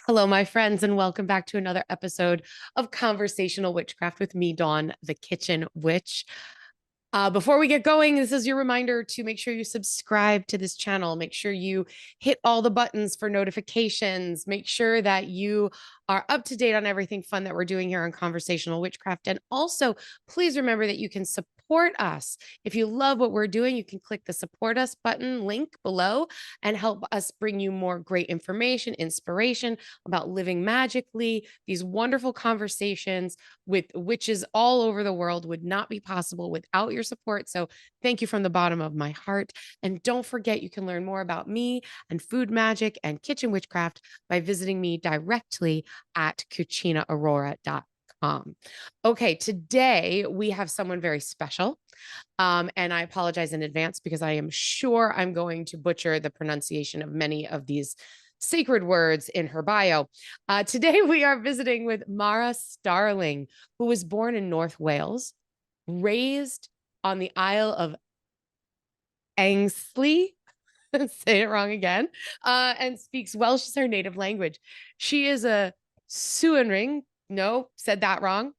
Hello, my friends, and welcome back to another episode of Conversational Witchcraft with me, Dawn, the Kitchen Witch. Before we get going, this is your reminder to make sure you subscribe to this channel. Make sure you hit all the buttons for notifications. Make sure that you are up to date on everything fun that we're doing here on Conversational Witchcraft. And also, please remember that you can support us. If you love what we're doing, you can click the support us button link below and help us bring you more great information, inspiration about living magically. These wonderful conversations with witches all over the world would not be possible without your support. So thank you from the bottom of my heart. And don't forget, you can learn more about me and food magic and kitchen witchcraft by visiting me directly at cucinaaurora.com. Okay, today we have someone very special. And I apologize in advance because I am sure I'm going to butcher the pronunciation of many of these sacred words in her bio. Today we are visiting with Mhara Starling, who was born in North Wales, raised on the Isle of Anglesey, say it wrong again, and speaks Welsh as her native language. She is a Swynwraig. No, said that wrong.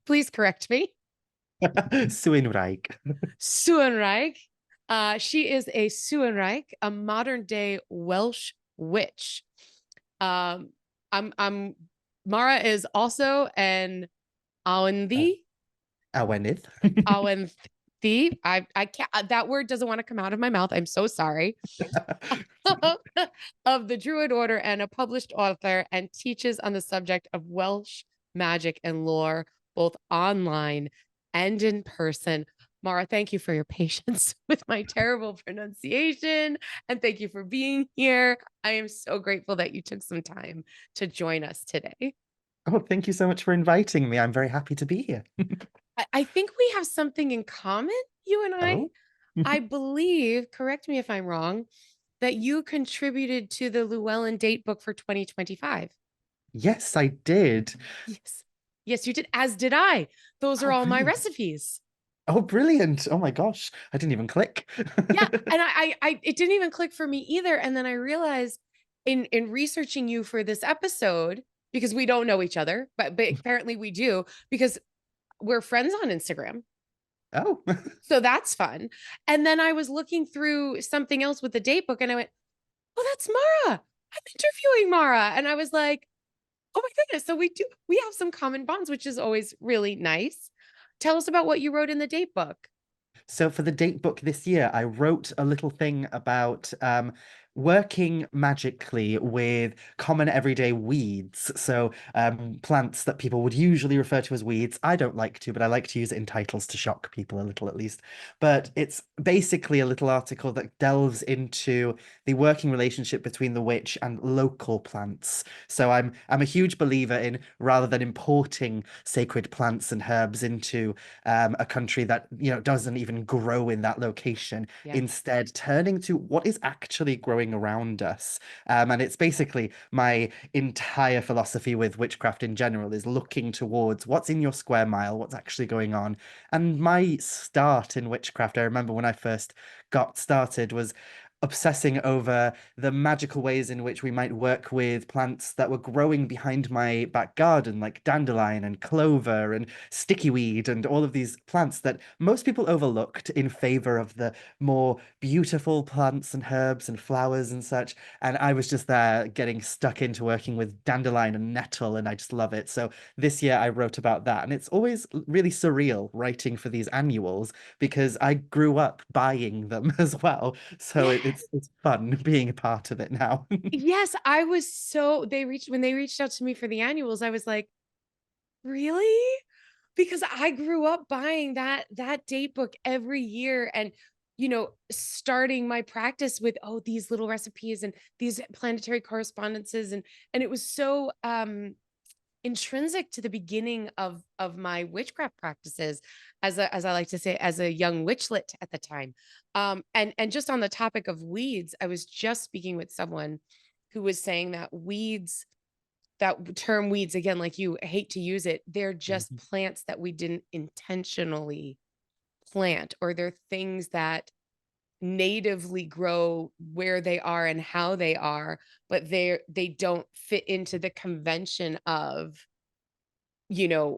Please correct me. Swynwraig. Swynwraig. She is a Swynwraig, a modern day Welsh witch. I'm Mara is also an Awenydd. Awenydd. Awenydd. I can't, that word doesn't want to come out of my mouth. I'm so sorry. Of the Druid Order and a published author, and teaches on the subject of Welsh magic and lore, both online and in person. Mara, thank you for your patience with my terrible pronunciation, and thank you for being here. I am so grateful that you took some time to join us today. Oh, thank you so much for inviting me. I'm very happy to be here. I think we have something in common, you and I. Oh, I believe, correct me if I'm wrong, that you contributed to the Llewellyn date book for 2025. yes, I did. Yes. Yes, you did, as did I. Those are Oh, all my brilliant. recipes. Oh, brilliant. Oh my gosh. I didn't even click. Yeah, and it didn't even click for me either. And then I realized in researching you for this episode, because we don't know each other, but apparently we do, because we're friends on Instagram. Oh, So that's fun. And then I was looking through something else with the date book and I went, oh, that's Mara. I'm interviewing Mara. And I was like, oh my goodness. So we have some common bonds, which is always really nice. Tell us about what you wrote in the date book. so for the date book this year, I wrote a little thing about working magically with common everyday weeds. So plants that people would usually refer to as weeds. I don't like to, but I like to use it in titles to shock people a little at least. But it's basically a little article that delves into the working relationship between the witch and local plants. So I'm a huge believer in, rather than importing sacred plants and herbs into a country that doesn't even grow in that location, Yeah. instead turning to what is actually growing around us. And it's basically my entire philosophy with witchcraft in general is looking towards what's in your square mile, what's actually going on. And my start in witchcraft, I remember when I first got started, was obsessing over the magical ways in which we might work with plants that were growing behind my back garden, like dandelion and clover and sticky weed and all of these plants that most people overlooked in favor of the more beautiful plants and herbs and flowers and such. And I was just there getting stuck into working with dandelion and nettle, and I just love it. So this year I wrote about that, and it's always really surreal writing for these annuals because I grew up buying them as well. So Yeah. it's fun being a part of it now. Yes, I was so when they reached out to me for the annuals, I was like, really? Because I grew up buying that date book every year and starting my practice with these little recipes and these planetary correspondences and it was so intrinsic to the beginning of my witchcraft practices as I like to say, as a young witchlet at the time. And just on the topic of weeds, I was just speaking with someone who was saying that weeds, that term weeds, again, like you hate to use it, they're just Mhm. plants that we didn't intentionally plant, or they're things that natively grow where they are and how they are, but they don't fit into the convention of,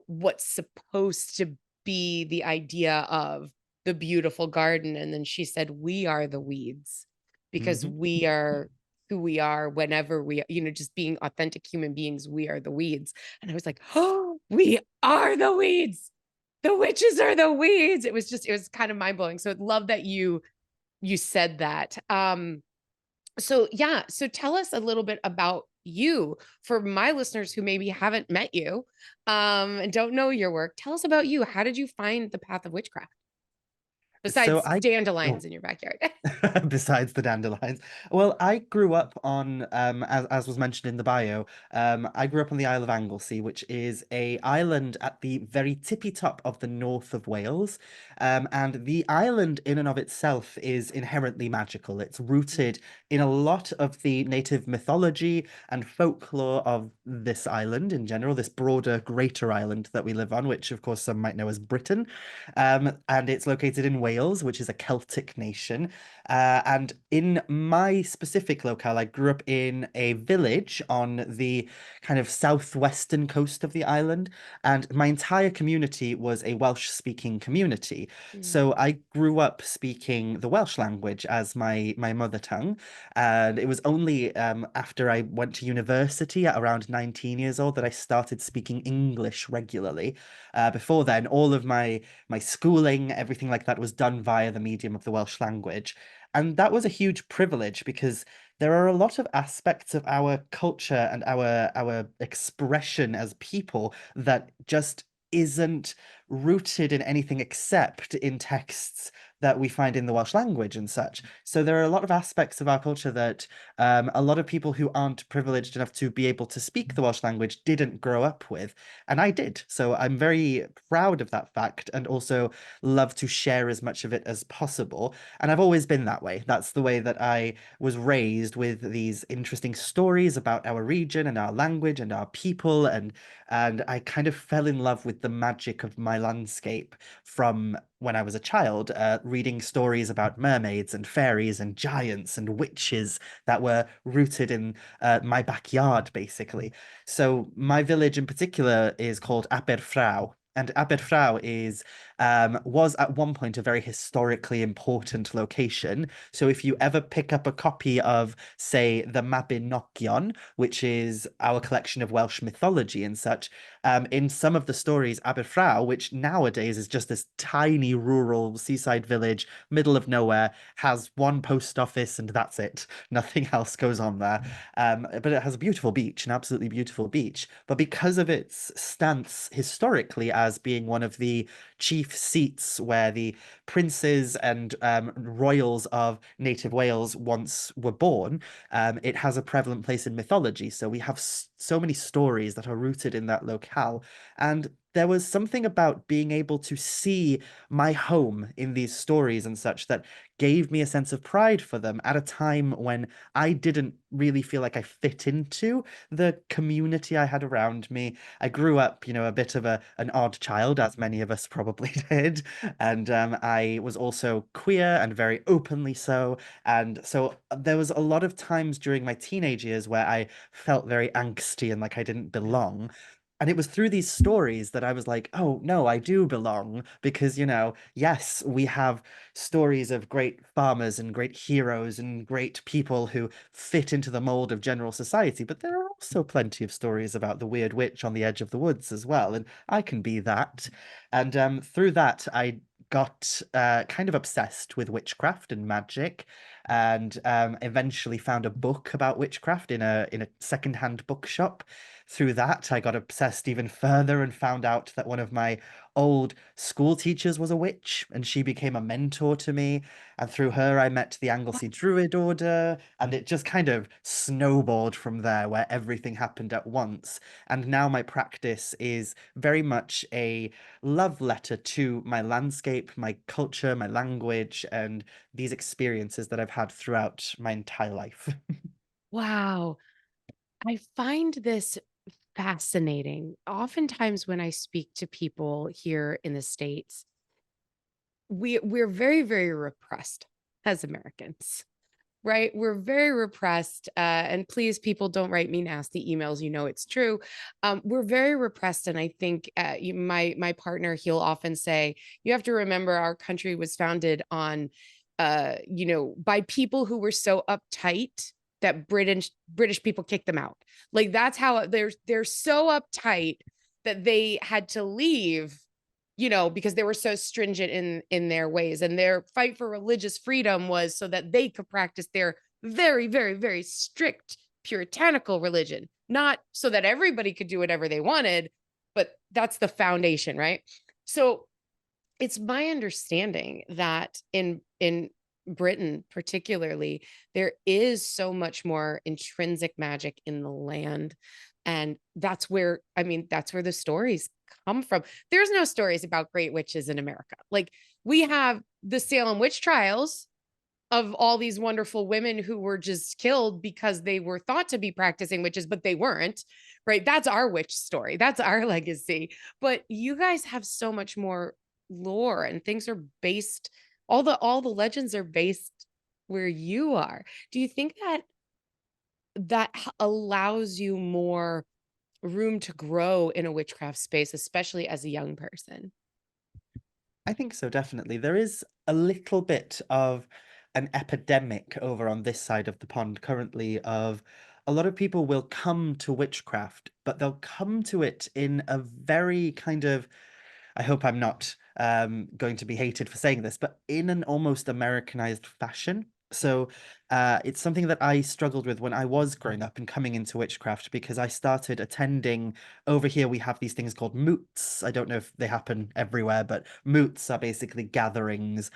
what's supposed to be the idea of the beautiful garden. And then she said, we are the weeds because Hmm. we are who we are whenever we, just being authentic human beings, we are the weeds. And I was like, oh, we are the weeds. The witches are the weeds. It was kind of mind blowing. So I'd love that you said that. So yeah, so tell us a little bit about you for my listeners who maybe haven't met you and don't know your work. Tell us about you. How did you find the path of witchcraft So besides I dandelions oh, in your backyard? besides the dandelions. Well, I grew up on, as was mentioned in the bio, I grew up on the Isle of Anglesey, which is a island at the very tippy top of the north of Wales. And the island in and of itself is inherently magical. It's rooted in a lot of the native mythology and folklore of this island in general, this broader, greater island that we live on, which of course some might know as Britain. And it's located in Wales, which is a Celtic nation. And in my specific locale, I grew up in a village on the kind of southwestern coast of the island, and my entire community was a Welsh-speaking community. Mm. So I grew up speaking the Welsh language as my mother tongue, and it was only after I went to university at around 19 years old that I started speaking English regularly. Before then, all of my schooling, everything like that was done via the medium of the Welsh language. And that was a huge privilege because there are a lot of aspects of our culture and our expression as people that just isn't rooted in anything except in texts that we find in the Welsh language and such. So there are a lot of aspects of our culture that a lot of people who aren't privileged enough to be able to speak the Welsh language didn't grow up with. And I did. So I'm very proud of that fact and also love to share as much of it as possible. And I've always been that way. That's the way that I was raised, with these interesting stories about our region and our language and our people. And I kind of fell in love with the magic of my landscape from when I was a child, reading stories about mermaids and fairies and giants and witches that were rooted in my backyard, basically. So my village in particular is called Aberfraw. And Aberfraw was at one point a very historically important location. So if you ever pick up a copy of, say, the Mabinogion, which is our collection of Welsh mythology and such, in some of the stories, Aberfraw, which nowadays is just this tiny rural seaside village, middle of nowhere, has one post office and that's it. Nothing else goes on there. But it has a beautiful beach, an absolutely beautiful beach. But because of its stance historically as being one of the chief seats where the princes and royals of native Wales once were born, it has a prevalent place in mythology. So we have so many stories that are rooted in that locale. And there was something about being able to see my home in these stories and such that gave me a sense of pride for them at a time when I didn't really feel like I fit into the community I had around me. I grew up, a bit of an odd child, as many of us probably did, and I was also queer and very openly so. And so there was a lot of times during my teenage years where I felt very angsty and like I didn't belong. And it was through these stories that I was like, oh, no, I do belong. Because, yes, we have stories of great farmers and great heroes and great people who fit into the mold of general society. But there are also plenty of stories about the weird witch on the edge of the woods as well. And I can be that. And through that, I got kind of obsessed with witchcraft and magic, and eventually found a book about witchcraft in a secondhand bookshop. Through that, I got obsessed even further and found out that one of my old school teachers was a witch, and she became a mentor to me. And through her, I met the Anglesey Druid Order, and it just kind of snowballed from there, where everything happened at once. And now my practice is very much a love letter to my landscape, my culture, my language, and these experiences that I've had throughout my entire life. Wow. I find this fascinating. Oftentimes when I speak to people here in the States, we're very, very repressed. as Americans, right? We're very repressed. And please, people, don't write me nasty emails. You know it's true. We're very repressed, and I think my partner, he'll often say, "You have to remember, our country was founded on, by people who were so uptight that British people kicked them out. Like that's how they're so uptight that they had to leave." Because they were so stringent in their ways, and their fight for religious freedom was so that they could practice their very, very, very strict puritanical religion, not so that everybody could do whatever they wanted, but that's the foundation, right? So it's my understanding that in Britain particularly, there is so much more intrinsic magic in the land, and that's where the stories come from. There's no stories about great witches in America. Like, we have the Salem witch trials of all these wonderful women who were just killed because they were thought to be practicing witches, but they weren't, right? That's our witch story. That's our legacy. But you guys have so much more lore, and things are based, all the legends are based where you are. Do you think that allows you more room to grow in a witchcraft space, especially as a young person? I think so, definitely. There is a little bit of an epidemic over on this side of the pond currently of a lot of people will come to witchcraft, but they'll come to it in a very kind of, I hope I'm not going to be hated for saying this, but in an almost Americanized fashion. So it's something that I struggled with when I was growing up and coming into witchcraft because I started attending. Over here, we have these things called moots. I don't know if they happen everywhere, but moots are basically gatherings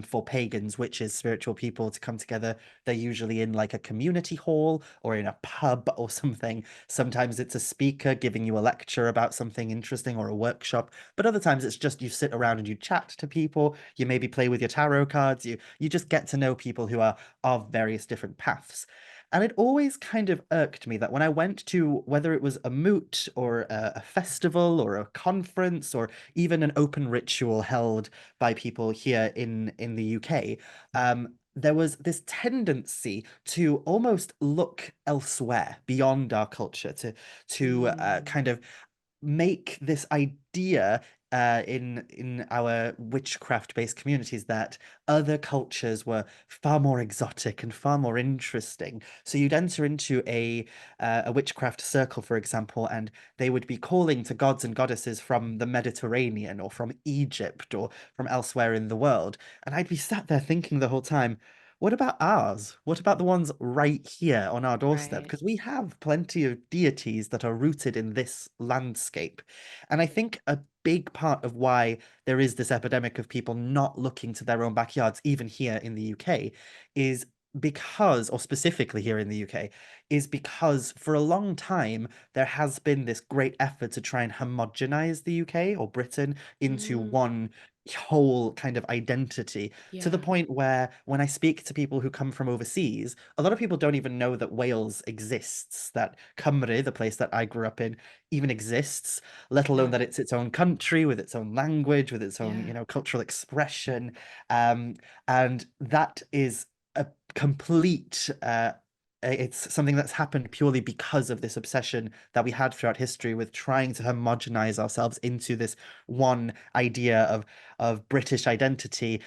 for pagans, witches, spiritual people to come together. They're usually in like a community hall or in a pub or something. Sometimes it's a speaker giving you a lecture about something interesting or a workshop, but other times it's just you sit around and you chat to people, you maybe play with your tarot cards, you just get to know people who are of various different paths. And it always kind of irked me that when I went to whether it was a moot or a festival or a conference or even an open ritual held by people here in the UK, there was this tendency to almost look elsewhere beyond our culture, to Mm, kind of make this idea in our witchcraft-based communities that other cultures were far more exotic and far more interesting. So you'd enter into a witchcraft circle, for example, and they would be calling to gods and goddesses from the Mediterranean or from Egypt or from elsewhere in the world. And I'd be sat there thinking the whole time, what about ours? What about the ones right here on our doorstep? right. Because we have plenty of deities that are rooted in this landscape. And I think a big part of why there is this epidemic of people not looking to their own backyards, even here in the UK, is because, or specifically here in the UK, is because for a long time there has been this great effort to try and homogenize the UK or Britain into Mm, one whole kind of identity to the yeah, point where when I speak to people who come from overseas, a lot of people don't even know that Wales exists, that Cymru, the place that I grew up in, even exists, let alone yeah, that it's its own country with its own language, with its own, yeah. cultural expression. Um, and that is a complete it's something that's happened purely because of this obsession that we had throughout history with trying to homogenize ourselves into this one idea of British identity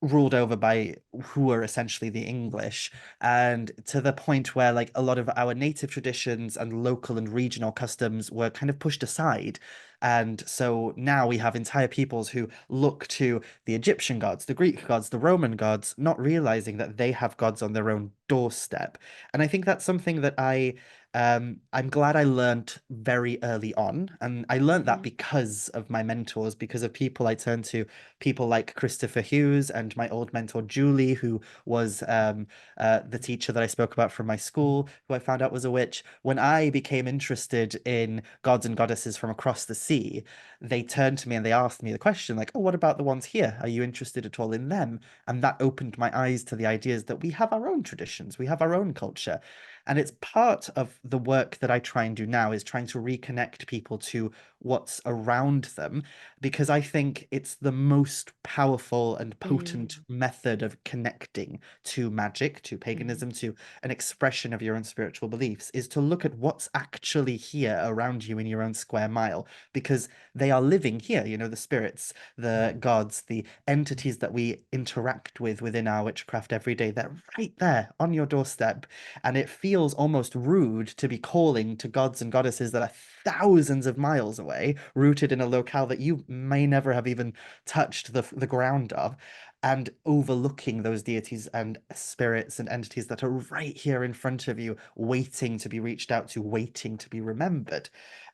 ruled over by who are essentially the English, and to the point where like a lot of our native traditions and local and regional customs were kind of pushed aside. And so now we have entire peoples who look to the Egyptian gods, the Greek gods, the Roman gods, not realizing that they have gods on their own doorstep. And I think that's something that I'm glad I learned very early on. And I learned that Mhm. because of my mentors, because of people I turned to, people like Christopher Hughes and my old mentor Julie, who was the teacher that I spoke about from my school, who I found out was a witch. When I became interested in gods and goddesses from across the sea, they turned to me and they asked me the question, like, "Oh, what about the ones here? Are you interested at all in them?" And that opened my eyes to the ideas that we have our own traditions, we have our own culture. And it's part of the work that I try and do now is trying to reconnect people to what's around them, because I think it's the most powerful and potent Mm, method of connecting to magic, to mm, paganism, to an expression of your own spiritual beliefs, is to look at what's actually here around you in your own square mile, because they are living here, the spirits, the gods, the entities that we interact with within our witchcraft every day. They're right there on your doorstep. And it feels almost rude to be calling to gods and goddesses that are thousands of miles away, rooted in a locale that you may never have even touched the ground of, and overlooking those deities and spirits and entities that are right here in front of you, waiting to be reached out to, waiting to be remembered.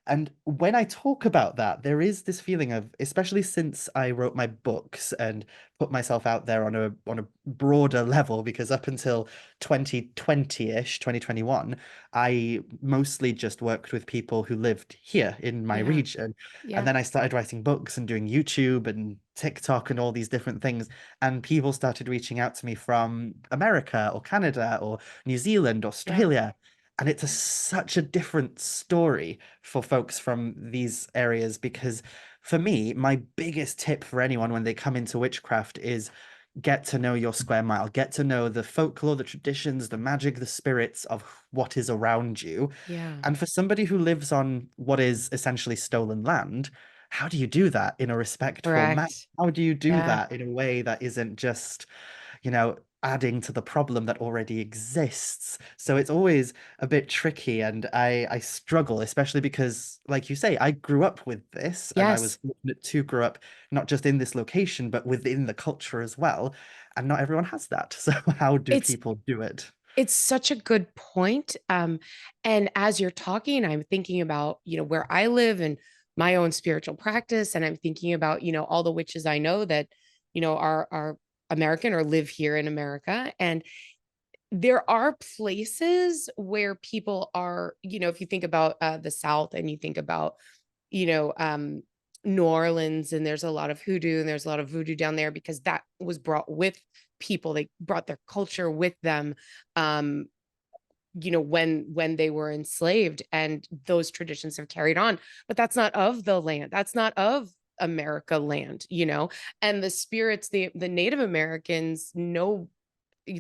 And when I talk about that, there is this feeling of, especially since I wrote my books and put myself out there on a broader level, because up until 2020-ish, 2021, I mostly just worked with people who lived here in my yeah. region. And Yeah. then I started writing books and doing YouTube and TikTok and all these different things. And people started reaching out to me from America or Canada or New Zealand, Yeah. Australia. And it's such a different story for folks from these areas, because for me, my biggest tip for anyone when they come into witchcraft is get to know your square mile, get to know the folklore, the traditions, the magic, the spirits of what is around you. Yeah. And for somebody who lives on what is essentially stolen land, how do you do that in a respectful manner? Correct. How do you do Yeah. that in a way that isn't just, adding to the problem that already exists? So it's always a bit tricky, and I struggle, especially because, like you say, I grew up with this, and I was Yes. fortunate to grow up not just in this location, but within the culture as well. And not everyone has that. So how do It's people do it? it's such a good point. And as you're talking, I'm thinking about, where I live and my own spiritual practice. And I'm thinking about, all the witches I know that, are American or live here in America. And there are places where people are, if you think about the South and you think about, you know, um, New Orleans, and there's a lot of hoodoo and there's a lot of voodoo down there because that was brought with people. They brought their culture with them. Um, when they were enslaved, and those traditions have carried on, but that's not of the land, that's not of America land, and the spirits, the Native Americans know,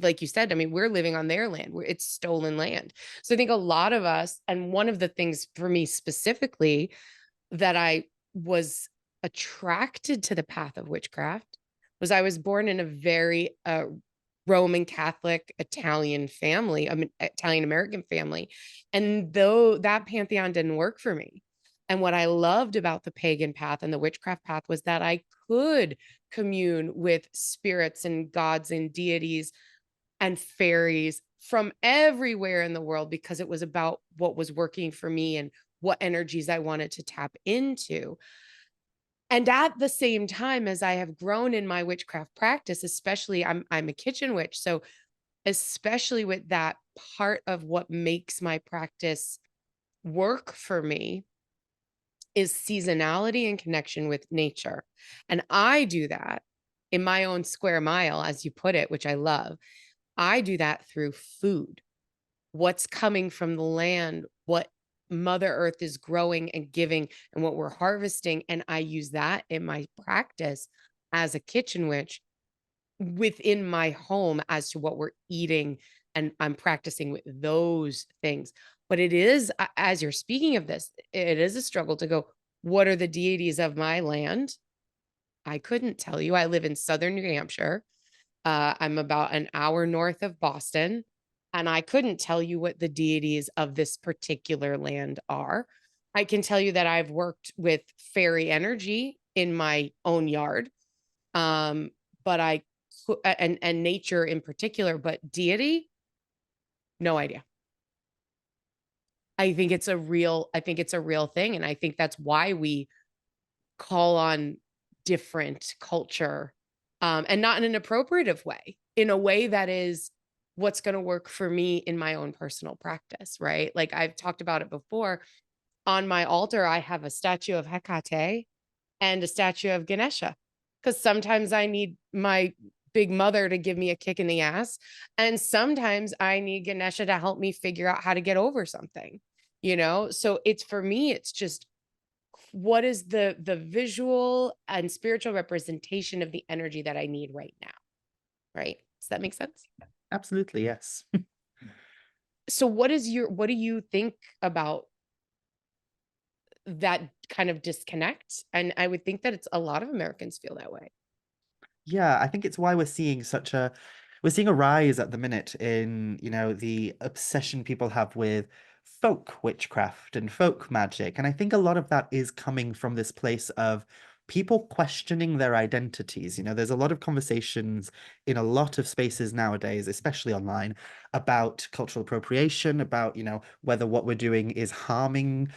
like you said, I mean, we're living on their land, where it's stolen land. So I think a lot of us, and one of the things for me specifically that I was attracted to the path of witchcraft was I was born in a very Roman Catholic Italian family, I mean, Italian American family. And though that pantheon didn't work for me, and what I loved about the pagan path and the witchcraft path was that I could commune with spirits and gods and deities and fairies from everywhere in the world because it was about what was working for me and what energies I wanted to tap into. And at the same time, as I have grown in my witchcraft practice, especially I'm a kitchen witch, so especially with that part of what makes my practice work for me is seasonality and connection with nature. And I do that in my own square mile, as you put it, which I love. I do that through food, what's coming from the land, what Mother Earth is growing and giving, and what we're harvesting. And I use that in my practice as a kitchen witch within my home as to what we're eating. And I'm practicing with those things. But it is, as you're speaking of this, it is a struggle to go, what are the deities of my land? I couldn't tell you. I live in southern New Hampshire. I'm about an hour north of Boston, and I couldn't tell you what the deities of this particular land are. I can tell you that I've worked with fairy energy in my own yard, um, but and nature in particular, but deity, no idea. I think it's a real thing, and I think that's why we call on different culture, and not in an appropriative way, in a way that is what's going to work for me in my own personal practice, right? Like I've talked about it before. On my altar, I have a statue of Hecate and a statue of Ganesha, because sometimes I need my big mother to give me a kick in the ass. And sometimes I need Ganesha to help me figure out how to get over something, So it's for me, it's just what is the visual and spiritual representation of the energy that I need right now, right? Does that make sense? Absolutely, yes. So what do you think about that kind of disconnect? And I would think that it's a lot of Americans feel that way. Yeah, I think it's why we're seeing a rise at the minute in, the obsession people have with folk witchcraft and folk magic. And I think a lot of that is coming from this place of people questioning their identities. There's a lot of conversations in a lot of spaces nowadays, especially online, about cultural appropriation, about, whether what we're doing is harming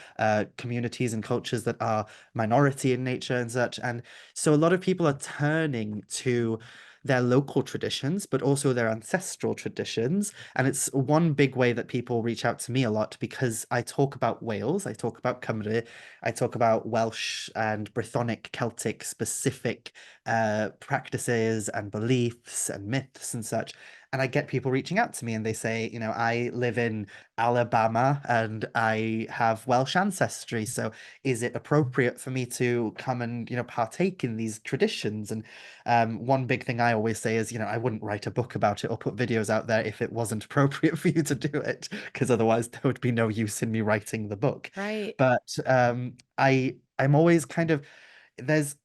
communities and cultures that are minority in nature and such. And so a lot of people are turning to their local traditions, but also their ancestral traditions. And it's one big way that people reach out to me a lot because I talk about Wales, I talk about Cymru, I talk about Welsh and Brythonic Celtic specific practices and beliefs and myths and such. And I get people reaching out to me and they say, I live in Alabama and I have Welsh ancestry. So is it appropriate for me to come and partake in these traditions? And one big thing I always say is, I wouldn't write a book about it or put videos out there if it wasn't appropriate for you to do it, because otherwise there would be no use in me writing the book. Right. But I'm always kind of, there's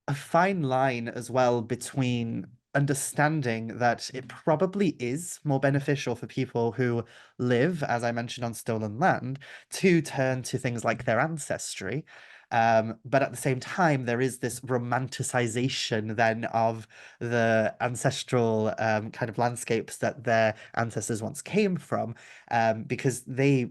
a fine line as well between understanding that it probably is more beneficial for people who live, as I mentioned, on stolen land to turn to things like their ancestry. But at the same time, there is this romanticization then of the ancestral kind of landscapes that their ancestors once came from, because there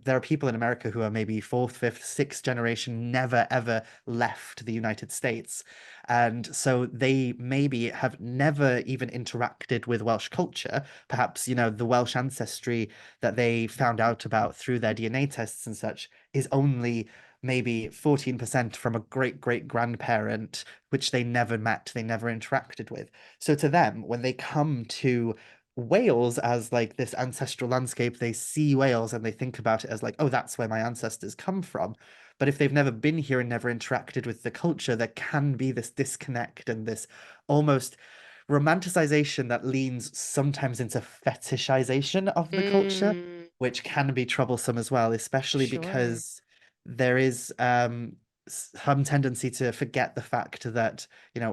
are people in America who are maybe fourth, fifth, sixth generation, never ever left the United States. And so they maybe have never even interacted with Welsh culture. Perhaps, the Welsh ancestry that they found out about through their DNA tests and such is only maybe 14% from a great great grandparent, which they never met, they never interacted with. So to them, when they come to Wales as like this ancestral landscape, they see Wales and they think about it as like, oh, that's where my ancestors come from. But if they've never been here and never interacted with the culture, there can be this disconnect and this almost romanticization that leans sometimes into fetishization of the culture, Mm, which can be troublesome as well, especially sure. because there is some tendency to forget the fact that,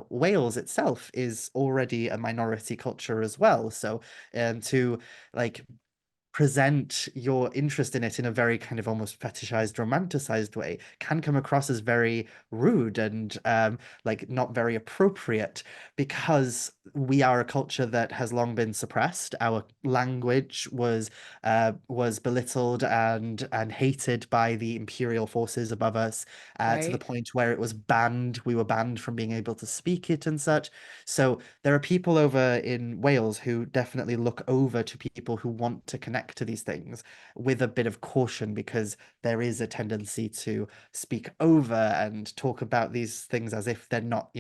Wales itself is already a minority culture as well. So, to like present your interest in it in a very kind of almost fetishized, romanticized way can come across as very rude and like not very appropriate because we are a culture that has long been suppressed. Our language was belittled and hated by the imperial forces above us to the Right. point where it was banned. We were banned from being able to speak it and such. So there are people over in Wales who definitely look over to people who want to connect to these things with a bit of caution because there is a tendency to speak over and talk about these things as if they're not,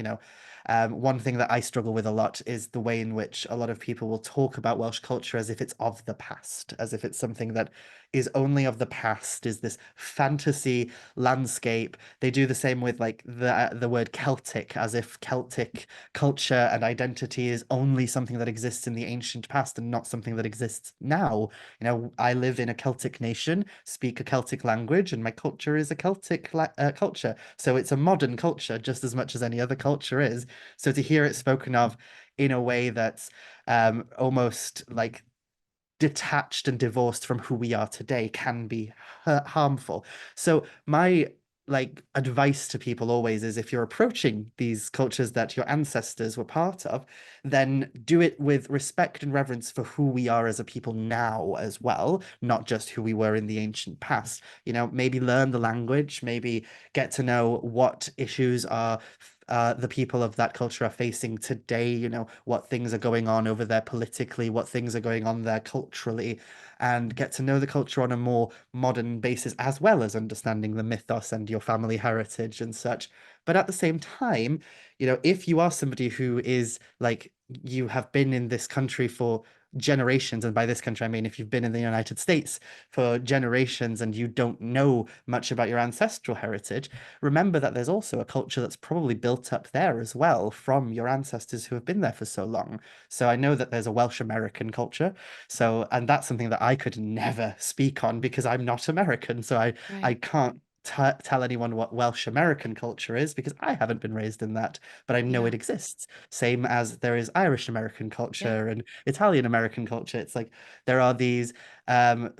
one thing that I struggle with a lot is the way in which a lot of people will talk about Welsh culture as if it's of the past, as if it's something that is only of the past, is this fantasy landscape. They do the same with like the word Celtic, as if Celtic culture and identity is only something that exists in the ancient past and not something that exists now. I live in a Celtic nation, speak a Celtic language, and my culture is a Celtic culture. So it's a modern culture just as much as any other culture is. So to hear it spoken of in a way that's almost like detached and divorced from who we are today can be harmful. So my advice to people always is if you're approaching these cultures that your ancestors were part of, then do it with respect and reverence for who we are as a people now as well, not just who we were in the ancient past. Maybe learn the language, maybe get to know what issues are the people of that culture are facing today, what things are going on over there politically, what things are going on there culturally, and get to know the culture on a more modern basis, as well as understanding the mythos and your family heritage and such. But at the same time, if you are somebody who is like, you have been in this country for generations, and by this country I mean if you've been in the United States for generations and you don't know much about your ancestral heritage, remember that there's also a culture that's probably built up there as well from your ancestors who have been there for so long. So I know that there's a Welsh American culture. So, and that's something that I could never speak on because I'm not American. So I Right. can't tell anyone what Welsh American culture is because I haven't been raised in that, but I know Yeah. it exists. Same as there is Irish American Yeah. culture and Italian American culture. It's like there are these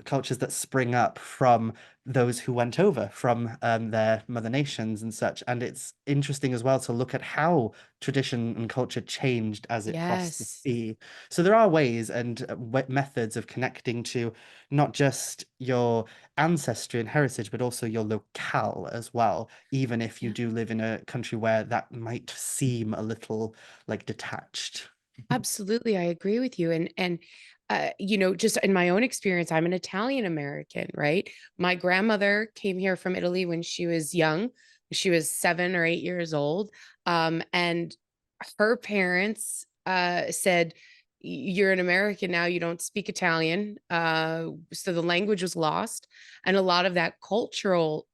cultures that spring up from those who went over from their mother nations and such. And it's interesting as well to look at how tradition and culture changed as it crossed the Yes. sea. So there are ways and methods of connecting to not just your ancestry and heritage, but also your locale as well, even if you Yeah. do live in a country where that might seem a little like detached. Absolutely, I agree with you. Just in my own experience, I'm an Italian American, right? My grandmother came here from Italy when she was young. She was 7 or 8 years old. And her parents said, You're an American now, you don't speak Italian. So the language was lost, and a lot of that cultural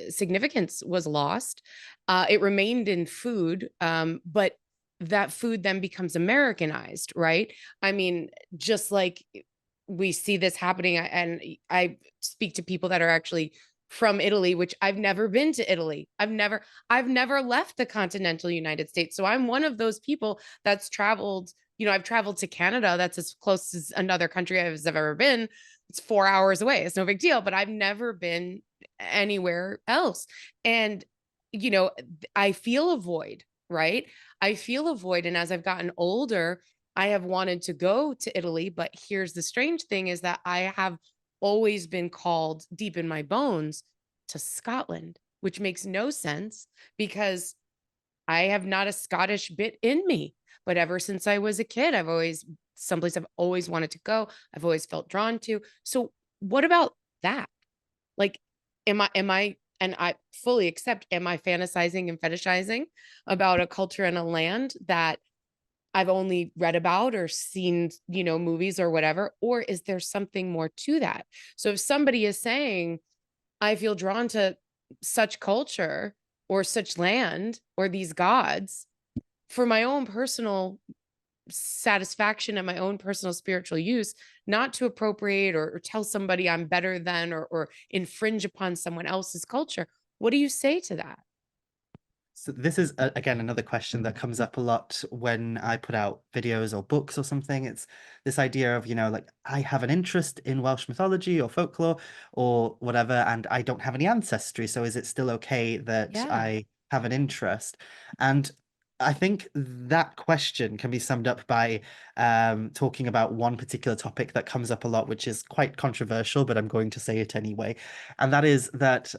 significance was lost. It remained in food, but that food then becomes Americanized, right? I mean, just like we see this happening, and I speak to people that are actually from Italy, which I've never been to Italy. I've never left the continental United States. So I'm one of those people that's traveled, I've traveled to Canada. That's as close as another country I've ever been. It's 4 hours away. It's no big deal, but I've never been anywhere else. And, I feel a void, right? I feel a void. And as I've gotten older, I have wanted to go to Italy. But here's the strange thing is that I have always been called deep in my bones to Scotland, which makes no sense because I have not a Scottish bit in me. But ever since I was a kid, someplace I've always wanted to go. I've always felt drawn to. So what about that? Like, and I fully accept, am I fantasizing and fetishizing about a culture and a land that I've only read about or seen, movies or whatever? Or is there something more to that? So if somebody is saying, I feel drawn to such culture or such land or these gods for my own personal satisfaction and my own personal spiritual use, not to appropriate or tell somebody I'm better than or infringe upon someone else's culture. What do you say to that? So this is again another question that comes up a lot when I put out videos or books or something. It's this idea of, like I have an interest in Welsh mythology or folklore or whatever, and I don't have any ancestry. So is it still okay that Yeah. I have an interest? And I think that question can be summed up by talking about one particular topic that comes up a lot, which is quite controversial, but I'm going to say it anyway. And that is that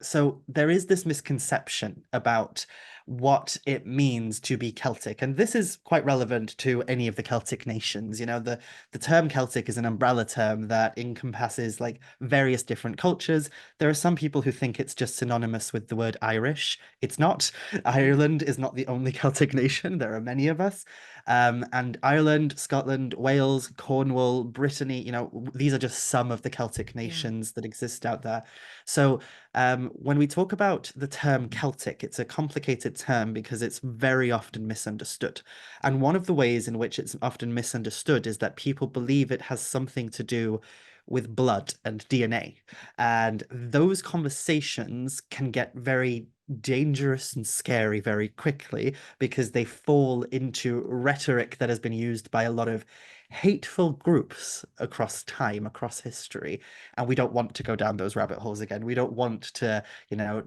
so there is this misconception about what it means to be Celtic. And this is quite relevant to any of the Celtic nations. The term Celtic is an umbrella term that encompasses like various different cultures. There are some people who think it's just synonymous with the word Irish. It's not. Mm. Ireland is not the only Celtic nation. There are many of us. And Ireland, Scotland, Wales, Cornwall, Brittany, these are just some of the Celtic Yeah. nations that exist out there. So when we talk about the term Celtic, it's a complicated term because it's very often misunderstood. And one of the ways in which it's often misunderstood is that people believe it has something to do with blood and DNA. And those conversations can get very dangerous and scary very quickly because they fall into rhetoric that has been used by a lot of hateful groups across time, across history. And we don't want to go down those rabbit holes again. We don't want to,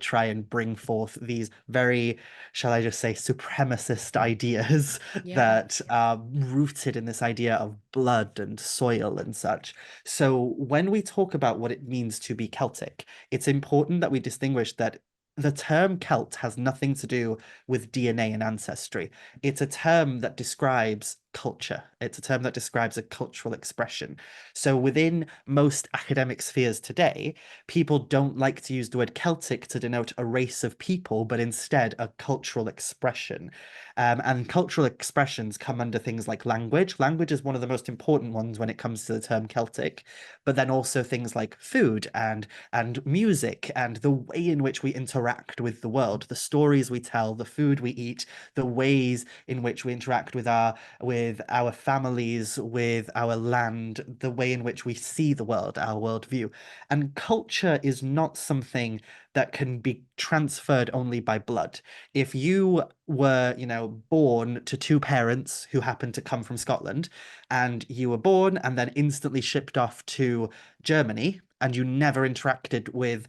try and bring forth these very, shall I just say, supremacist ideas Yeah. that are rooted in this idea of blood and soil and such. So when we talk about what it means to be Celtic, it's important that we distinguish that the term Celt has nothing to do with DNA and ancestry. It's a term that describes culture. It's a term that describes a cultural expression. So within most academic spheres today, people don't like to use the word Celtic to denote a race of people, but instead a cultural expression. And cultural expressions come under things like language. Language is one of the most important ones when it comes to the term Celtic, but then also things like food and music and the way in which we interact with the world, the stories we tell, the food we eat, the ways in which we interact with our families, with our land, the way in which we see the world, our worldview. And culture is not something that can be transferred only by blood. If you were, born to two parents who happened to come from Scotland, and you were born and then instantly shipped off to Germany, and you never interacted with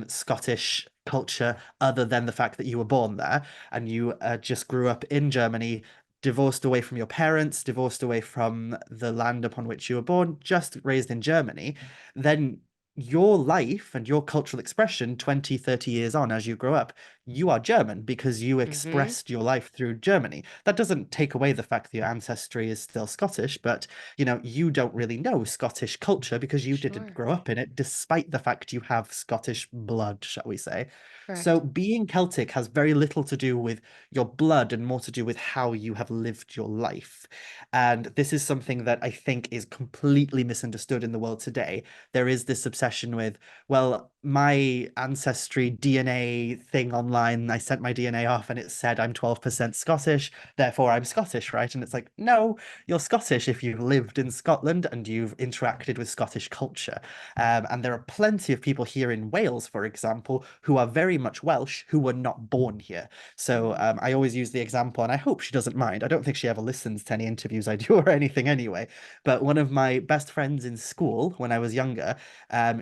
Scottish culture other than the fact that you were born there, and you just grew up in Germany, divorced away from your parents, divorced away from the land upon which you were born, just raised in Germany, then your life and your cultural expression 20, 30 years on as you grow up, you are German because you Mm-hmm. expressed your life through Germany. That doesn't take away the fact that your ancestry is still Scottish, but you don't really know Scottish culture because you didn't Sure. grow up in it, despite the fact you have Scottish blood, shall we say. So Correct. being Celtic has very little to do with your blood and more to do with how you have lived your life. And this is something that I think is completely misunderstood in the world today. There is this obsession with, well, my ancestry DNA thing online, I sent my DNA off and it said I'm 12% Scottish, therefore I'm Scottish, right? And it's like, no, you're Scottish if you've lived in Scotland and you've interacted with Scottish culture. And there are plenty of people here in Wales, for example, who are very much Welsh who were not born here. So Mm-hmm. I always use the example, and I hope she doesn't mind. I don't think she ever listens to any interviews I do or anything anyway. But one of my best friends in school when I was younger,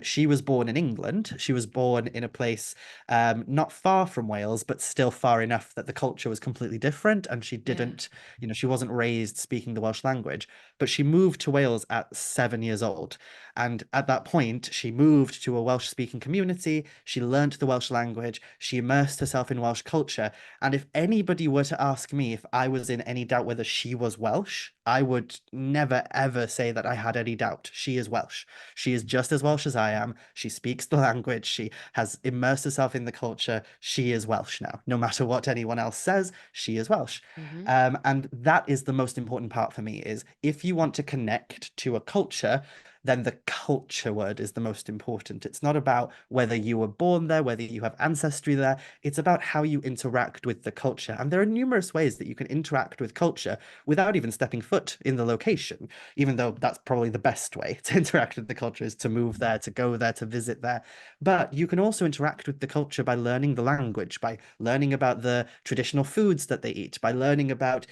she was born in England. She was born in a place not far from Wales, but still far enough that the culture was completely different. And she Yeah. didn't, she wasn't raised speaking the Welsh language. But she moved to Wales at 7 years old. And at that point, she moved to a Welsh speaking community. She learnt the Welsh language. She immersed herself in Welsh culture. And if anybody were to ask me if I was in any doubt whether she was Welsh, I would never ever say that I had any doubt. She is Welsh. She is just as Welsh as I am. She speaks the language. She has immersed herself in the culture. She is Welsh now. No matter what anyone else says, she is Welsh. Mm-hmm. And that is the most important part for me is if you want to connect to a culture, then the culture word is the most important. It's not about whether you were born there, whether you have ancestry there. It's about how you interact with the culture. And there are numerous ways that you can interact with culture without even stepping foot in the location, even though that's probably the best way to interact with the culture is to move there, to go there, to visit there. But you can also interact with the culture by learning the language, by learning about the traditional foods that they eat, by learning about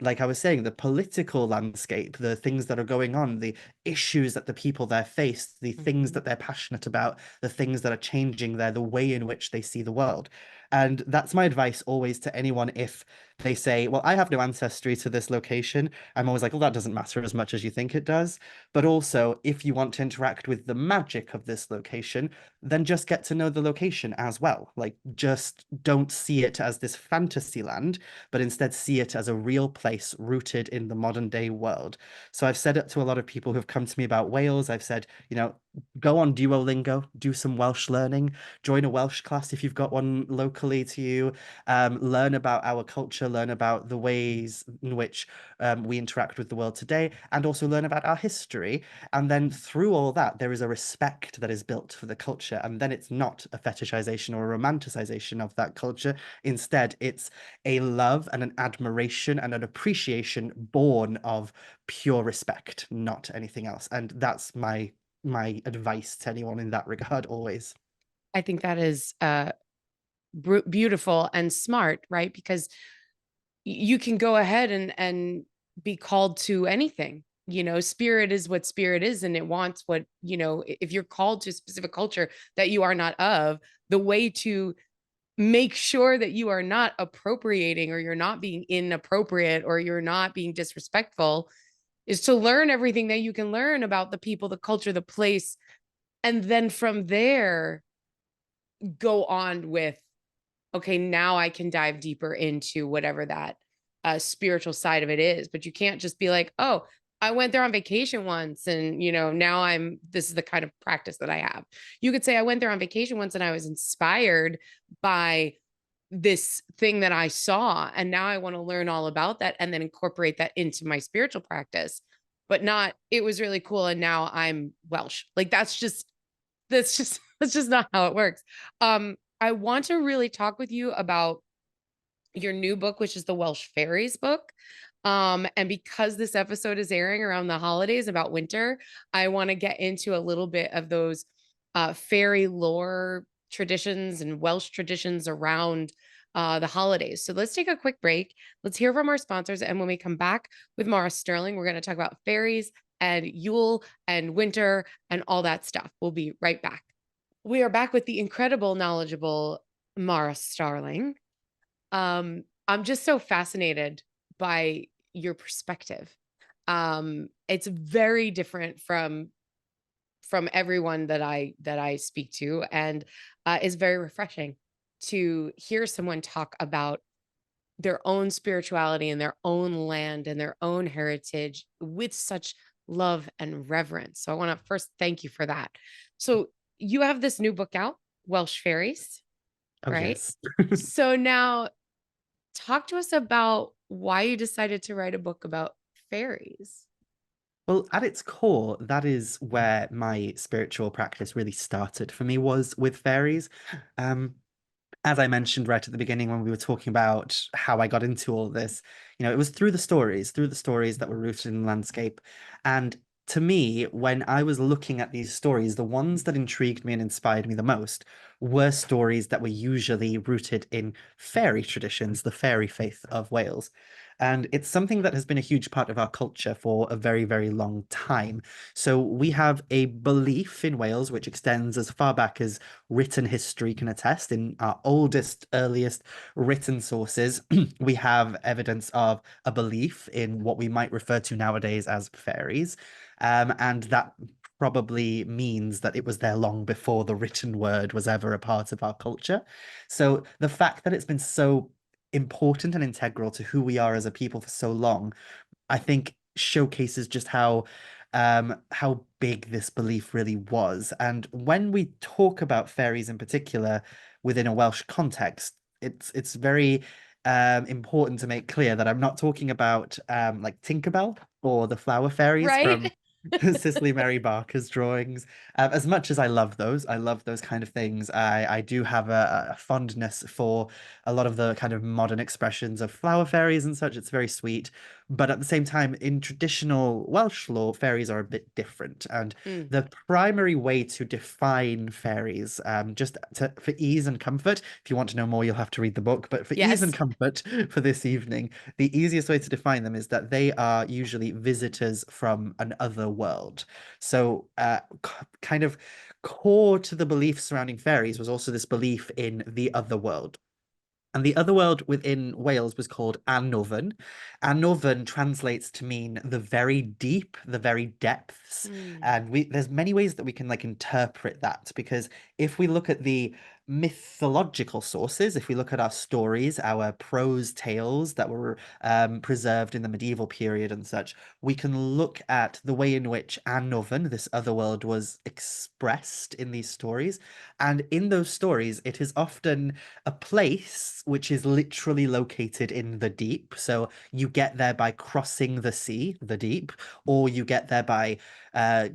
like I was saying, the political landscape, the things that are going on, the issues that the people there face, the things Mm-hmm. that they're passionate about, the things that are changing there, the way in which they see the world. And that's my advice always to anyone if they say, well, I have no ancestry to this location. I'm always like, well, that doesn't matter as much as you think it does. But also, if you want to interact with the magic of this location, then just get to know the location as well. Like, just don't see it as this fantasy land, but instead see it as a real place rooted in the modern day world. So I've said it to a lot of people who've come to me about Wales. I've said, go on Duolingo, do some Welsh learning, join a Welsh class if you've got one locally to you, learn about our culture, learn about the ways in which we interact with the world today, and also learn about our history. And then through all that, there is a respect that is built for the culture. And then it's not a fetishization or a romanticization of that culture. Instead, it's a love and an admiration and an appreciation born of pure respect, not anything else. And that's my advice to anyone in that regard always. I think that is beautiful and smart, right? Because you can go ahead and be called to anything. Spirit is what spirit is, and it wants what, if you're called to a specific culture that you are not of, the way to make sure that you are not appropriating or you're not being inappropriate or you're not being disrespectful is to learn everything that you can learn about the people, the culture, the place, and then from there go on with, okay, now I can dive deeper into whatever that spiritual side of it is. But you can't just be like, oh, I went there on vacation once and, now this is the kind of practice that I have. You could say I went there on vacation once and I was inspired by this thing that I saw. And now I want to learn all about that and then incorporate that into my spiritual practice, but not, it was really cool. And now I'm Welsh. Like that's just not how it works. I want to really talk with you about your new book, which is the Welsh Fairies book. And because this episode is airing around the holidays about winter, I want to get into a little bit of those fairy lore traditions and Welsh traditions around the holidays. So let's take a quick break. Let's hear from our sponsors. And when we come back with Mhara Starling, we're going to talk about fairies and Yule and winter and all that stuff. We'll be right back. We are back with the incredible, knowledgeable Mhara Starling. I'm just so fascinated by your perspective. It's very different from everyone that I speak to, and is very refreshing to hear someone talk about their own spirituality and their own land and their own heritage with such love and reverence. So I want to first thank you for that. So you have this new book out, Welsh Fairies, Oh, right? yes. So now talk to us about why you decided to write a book about fairies. Well, at its core, that is where my spiritual practice really started for me, was with fairies. Um, as I mentioned right at the beginning when we were talking about how I got into all this, it was through the stories that were rooted in the landscape. And to me, when I was looking at these stories, the ones that intrigued me and inspired me the most were stories that were usually rooted in fairy traditions, the fairy faith of Wales. And it's something that has been a huge part of our culture for a very, very long time. So we have a belief in Wales which extends as far back as written history can attest. In our oldest, earliest written sources, we have evidence of a belief in what we might refer to nowadays as fairies. And that probably means that it was there long before the written word was ever a part of our culture. So the fact that it's been so important and integral to who we are as a people for so long, I think showcases just how big this belief really was. And when we talk about fairies in particular within a Welsh context, it's very important to make clear that I'm not talking about like Tinkerbell or the flower fairies from Right? Cicely Mary Barker's drawings. As much as I love those kind of things. I do have a fondness for a lot of the kind of modern expressions of flower fairies and such. It's very sweet. But at the same time, in traditional Welsh lore, fairies are a bit different. And Mm, the primary way to define fairies, for ease and comfort, if you want to know more, you'll have to read the book. But for ease and yes. comfort for this evening, the easiest way to define them is that they are usually visitors from an other world. So, kind of core to the belief surrounding fairies was also this belief in the other world. And the other world within Wales was called Anofon. Anofon translates to mean the very deep, the very depths. Mm, And there's many ways that we can like interpret that, because if we look at the mythological sources, if we look at our stories, our prose tales that were preserved in the medieval period and such, we can look at the way in which Anofon, this other world, was expressed in these stories. And in those stories, it is often a place which is literally located in the deep. So you get there by crossing the sea, the deep, or you get there by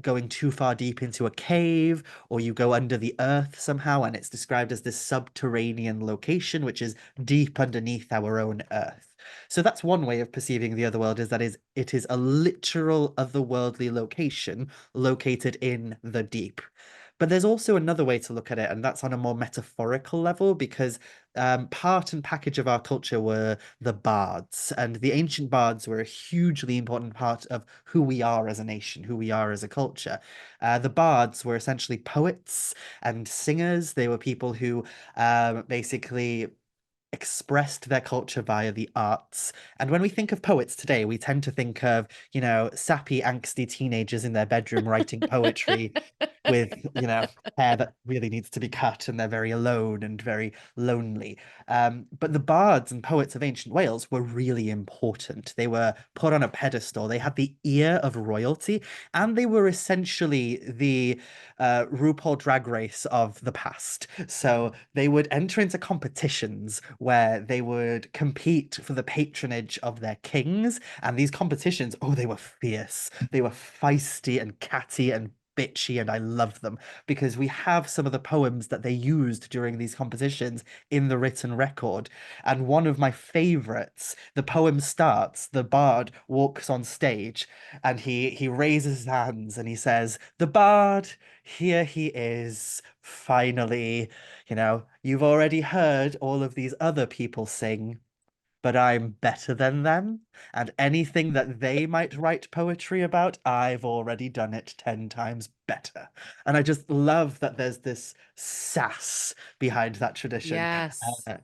going too far deep into a cave, or you go under the earth somehow, and it's described as this subterranean location, which is deep underneath our own earth. So that's one way of perceiving the other world, is that it is a literal otherworldly location located in the deep. But there's also another way to look at it, and that's on a more metaphorical level, because part and package of our culture were the bards, and the ancient bards were a hugely important part of who we are as a nation, who we are as a culture. The bards were essentially poets and singers. They were people who basically expressed their culture via the arts. And when we think of poets today, we tend to think of, sappy, angsty teenagers in their bedroom writing poetry. with, hair that really needs to be cut, and they're very alone and very lonely. But the bards and poets of ancient Wales were really important. They were put on a pedestal. They had the ear of royalty, and they were essentially the RuPaul Drag Race of the past. So they would enter into competitions where they would compete for the patronage of their kings. And these competitions, oh, they were fierce. They were feisty and catty and bitchy, and I love them because we have some of the poems that they used during these competitions in the written record. And one of my favorites, the poem starts, the bard walks on stage and he raises his hands and he says, "The bard, here he is, finally. You've already heard all of these other people sing, but I'm better than them. And anything that they might write poetry about, I've already done it 10 times better." And I just love that there's this sass behind that tradition. Yes.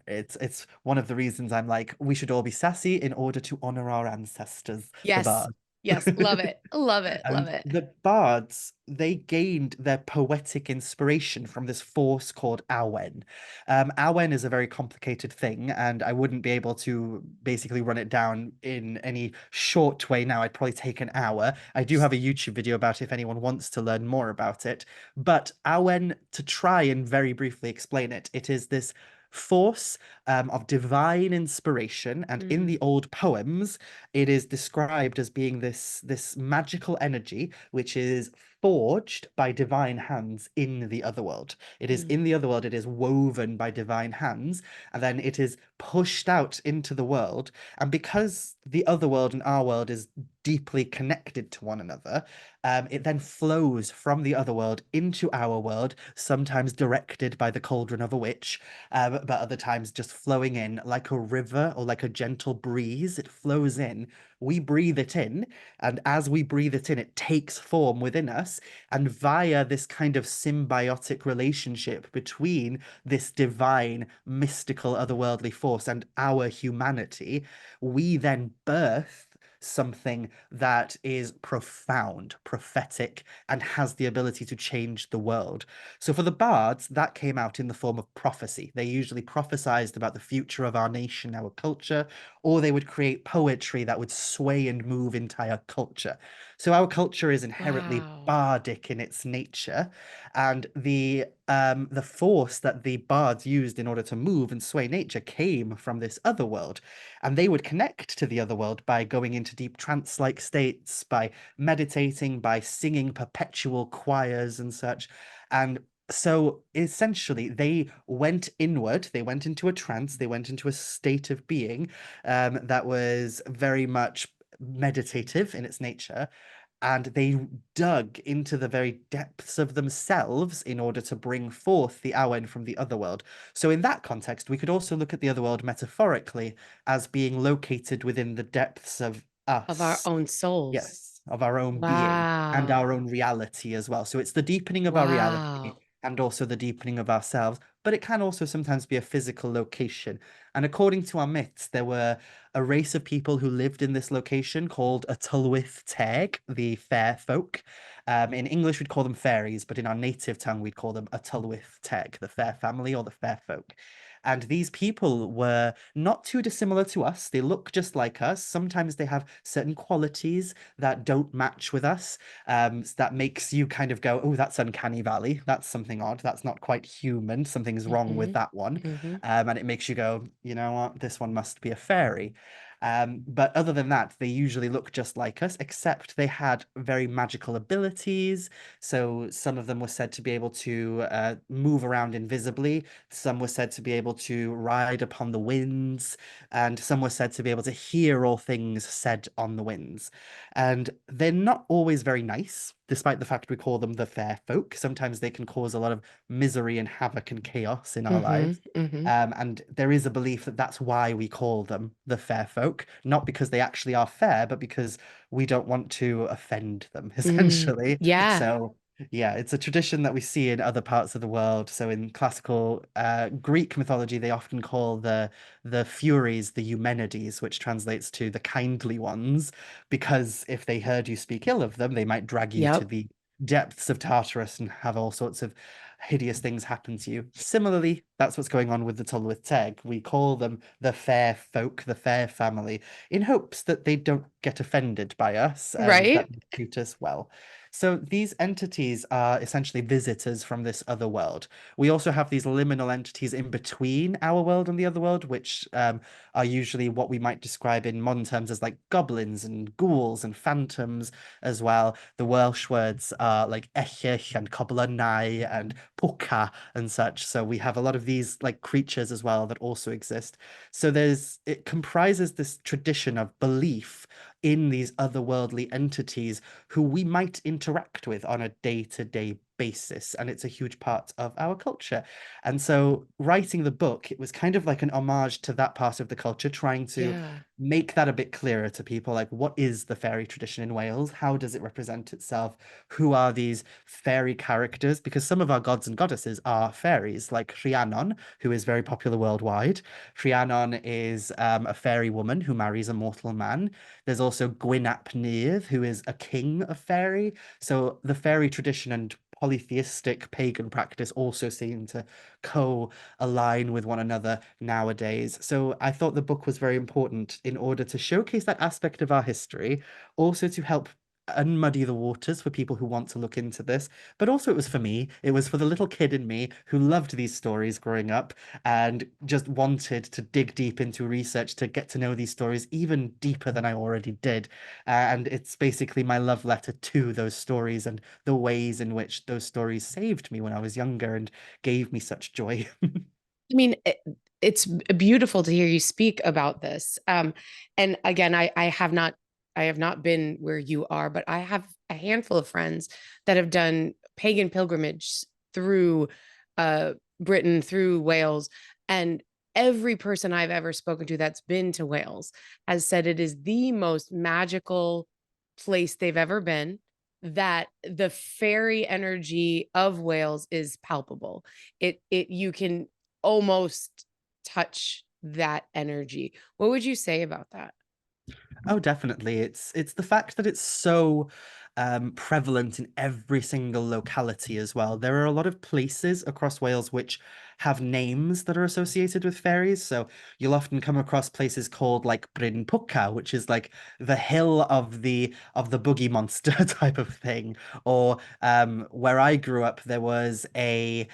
It's one of the reasons I'm like, we should all be sassy in order to honor our ancestors, the Yes. bard. Yes. Love it. Love it. Love And it. the bards, they gained their poetic inspiration from this force called Awen. Awen is a very complicated thing, and I wouldn't be able to basically run it down in any short way now. I'd probably take an hour. I do have a YouTube video about it if anyone wants to learn more about it. But Awen, to try and very briefly explain it, it is this force of divine inspiration, and in Mm, the old poems it is described as being this magical energy which is forged by divine hands in the otherworld. It is mm, in the otherworld, it is woven by divine hands, and then it is pushed out into the world. And because the otherworld and our world is deeply connected to one another, it then flows from the otherworld into our world, sometimes directed by the cauldron of a witch, but other times just flowing in like a river or like a gentle breeze. It flows in, we breathe it in, and as we breathe it in, it takes form within us. And via this kind of symbiotic relationship between this divine, mystical, otherworldly force and our humanity, we then birth something that is profound, prophetic, and has the ability to change the world. So for the bards, that came out in the form of prophecy. They usually prophesized about the future of our nation, our culture, or they would create poetry that would sway and move entire culture. So our culture is inherently wow. bardic in its nature, and the force that the bards used in order to move and sway nature came from this other world. And they would connect to the other world by going into deep trance-like states, by meditating, by singing perpetual choirs and such. And so essentially, they went inward, they went into a trance, they went into a state of being that was very much meditative in its nature. And they dug into the very depths of themselves in order to bring forth the Awen from the other world. So, in that context, we could also look at the other world metaphorically as being located within the depths of Of our us. own souls. Yes, of our own being and our Wow. own reality as well. So it's the deepening of our reality Wow. and also the deepening of ourselves, but it can also sometimes be a physical location. And according to our myths, there were a race of people who lived in this location called a Tylwyth Teg, the fair folk. In English, we'd call them fairies, but in our native tongue, we'd call them a Tylwyth Teg, the fair family or the fair folk. And these people were not too dissimilar to us. They look just like us. Sometimes they have certain qualities that don't match with us. That makes you kind of go, oh, that's uncanny valley. That's something odd. That's not quite human. Something's wrong with Mm-hmm. that one. Mm-hmm. And it makes you go, you know what? This one must be a fairy. But other than that, they usually look just like us, except they had very magical abilities. So some of them were said to be able to move around invisibly. Some were said to be able to ride upon the winds, and some were said to be able to hear all things said on the winds. And they're not always very nice, despite the fact we call them the fair folk. Sometimes they can cause a lot of misery and havoc and chaos in our Mm-hmm. lives. Mm-hmm. And there is a belief that that's why we call them the fair folk, not because they actually are fair, but because we don't want to offend them, Mm. essentially. Yeah. So yeah, it's a tradition that we see in other parts of the world. So in classical Greek mythology, they often call the Furies the Eumenides, which translates to the kindly ones, because if they heard you speak ill of them, they might drag you to Yep. the depths of Tartarus and have all sorts of hideous things happen to you. Similarly, that's what's going on with the Tullyth Teg. We call them the fair folk, the fair family, in hopes that they don't get offended by us and Right? that they treat us well. So these entities are essentially visitors from this other world. We also have these liminal entities in between our world and the other world, which are usually what we might describe in modern terms as like goblins and ghouls and phantoms as well. The Welsh words are like ellyll and coblynau and pwca and such. So we have a lot of these like creatures as well that also exist. So it comprises this tradition of belief in these otherworldly entities who we might interact with on a day-to-day basis, and it's a huge part of our culture. And so writing the book, it was kind of like an homage to that part of the culture, trying to Yeah. make that a bit clearer to people, like what is the fairy tradition in Wales? How does it represent itself? Who are these fairy characters? Because some of our gods and goddesses are fairies, like Rhiannon, who is very popular worldwide. Rhiannon is a fairy woman who marries a mortal man. There's also Gwyn ap Nudd, who is a king of fairy. So the fairy tradition and polytheistic pagan practice also seem to co-align with one another nowadays. So I thought the book was very important in order to showcase that aspect of our history, also to help unmuddy the waters for people who want to look into this. But also it was for me. It was for the little kid in me who loved these stories growing up and just wanted to dig deep into research to get to know these stories even deeper than I already did. And it's basically my love letter to those stories and the ways in which those stories saved me when I was younger and gave me such joy. I mean, it's beautiful to hear you speak about this. And again, I have not been where you are, but I have a handful of friends that have done pagan pilgrimage through Britain, through Wales, and every person I've ever spoken to that's been to Wales has said it is the most magical place they've ever been. That the fairy energy of Wales is palpable. It you can almost touch that energy. What would you say about that? Oh, definitely. It's the fact that it's so prevalent in every single locality as well. There are a lot of places across Wales which have names that are associated with fairies. So you'll often come across places called like Bryn Pwca, which is like the hill of the boogie monster type of thing. Or where I grew up, there was a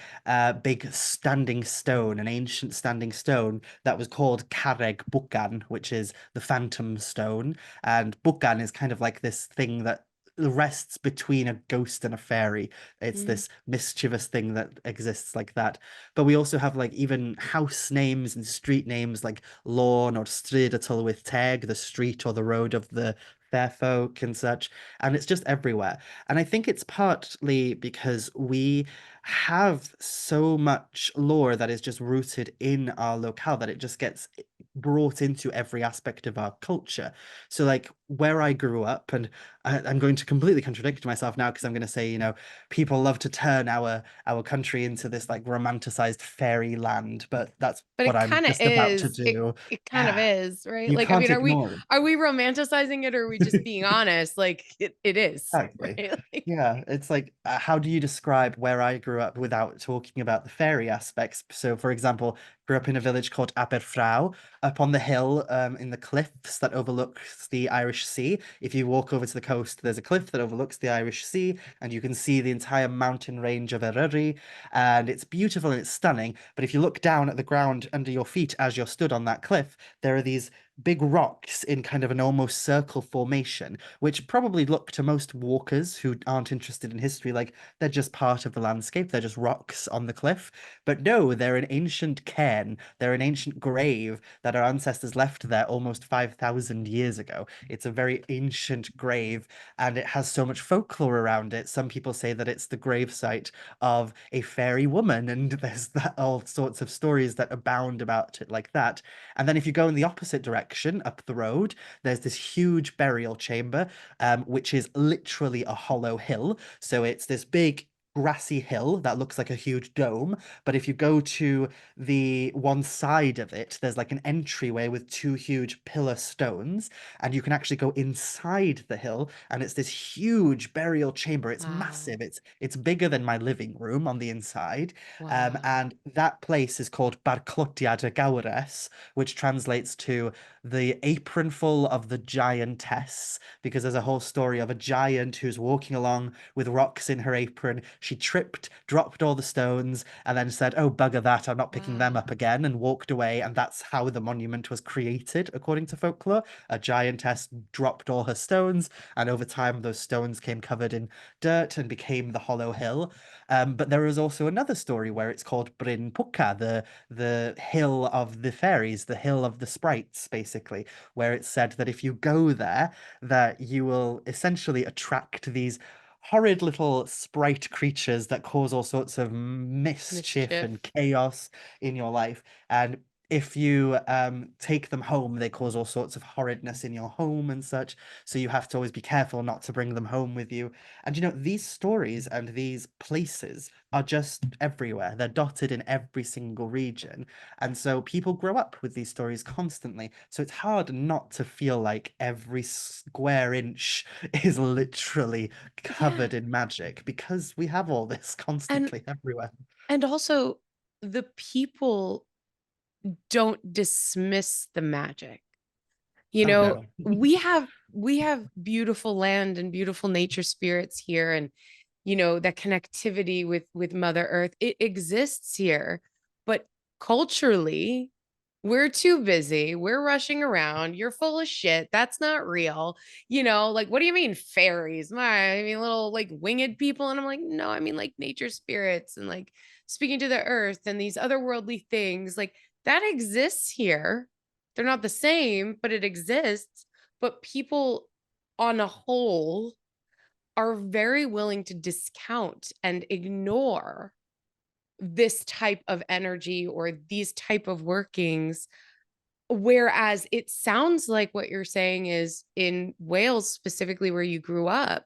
big standing stone, an ancient standing stone that was called Carreg Bwcan, which is the Phantom Stone. And Bwcan is kind of like this thing that rests between a ghost and a fairy. It's Mm, this mischievous thing that exists like that. But we also have like even house names and street names like Lorn or Stryd y Tylwyth Teg, the street or the road of the fair folk and such. And it's just everywhere. And I think it's partly because we have so much lore that is just rooted in our locale that it just gets brought into every aspect of our culture. So, like where I grew up, and I'm going to completely contradict myself now because I'm going to say, people love to turn our country into this like romanticized fairy land, but that's but what it I'm kind of just about to is. do. It kind of Yeah, is, right? you Like, I can't mean, ignore are we romanticizing it or are we just being honest? Like it is, Exactly. right? Like, Yeah, it's like, how do you describe where I grew up without talking about the fairy aspects? So, for example, grew up in a village called Aberfraw, up on the hill, in the cliffs that overlooks the Irish Sea. If you walk over to the coast, there's a cliff that overlooks the Irish Sea, and you can see the entire mountain range of Eryri, and it's beautiful and it's stunning. But if you look down at the ground under your feet as you're stood on that cliff, there are these big rocks in kind of an almost circle formation, which probably look to most walkers who aren't interested in history like they're just part of the landscape, they're just rocks on the cliff. But no, they're an ancient cairn, they're an ancient grave that our ancestors left there almost 5,000 years ago. It's a very ancient grave and it has so much folklore around it. Some people say that it's the gravesite of a fairy woman, and there's all sorts of stories that abound about it like that. And then if you go in the opposite direction, up the road, there's this huge burial chamber, which is literally a hollow hill. So it's this big grassy hill that looks like a huge dome. But if you go to the one side of it, there's like an entryway with two huge pillar stones, and you can actually go inside the hill, and it's this huge burial chamber. It's Wow. massive. It's bigger than my living room on the inside. Wow. And that place is called Barclutiad y Gawres, which translates to the apronful of the giantess, because there's a whole story of a giant who's walking along with rocks in her apron. She tripped, dropped all the stones, and then said, "Oh, bugger that, I'm not picking them up Wow. again," and walked away. And that's how the monument was created, according to folklore. A giantess dropped all her stones, and over time, those stones came covered in dirt and became the hollow hill. But there is also another story where it's called Bryn Pwca, the hill of the fairies, the hill of the sprites, basically, where it's said that if you go there, that you will essentially attract these horrid little sprite creatures that cause all sorts of mischief Mischief. and chaos in your life. And if you take them home, they cause all sorts of horridness in your home and such. So you have to always be careful not to bring them home with you. And these stories and these places are just everywhere. They're dotted in every single region. And so people grow up with these stories constantly. So it's hard not to feel like every square inch is literally Yeah. covered in magic because we have all this And constantly everywhere. and also the people don't dismiss the magic. You Oh know, no. we have beautiful land and beautiful nature spirits here, and that connectivity with Mother Earth, it exists here. But culturally, we're too busy. We're rushing around. You're full of shit. That's not real. Like, what do you mean fairies? I mean little like winged people. And I'm like, no, I mean like nature spirits and like speaking to the earth and these otherworldly things. Like that exists here. They're not the same, but it exists. But people on a whole are very willing to discount and ignore this type of energy or these type of workings, whereas it sounds like what you're saying is in Wales specifically where you grew up,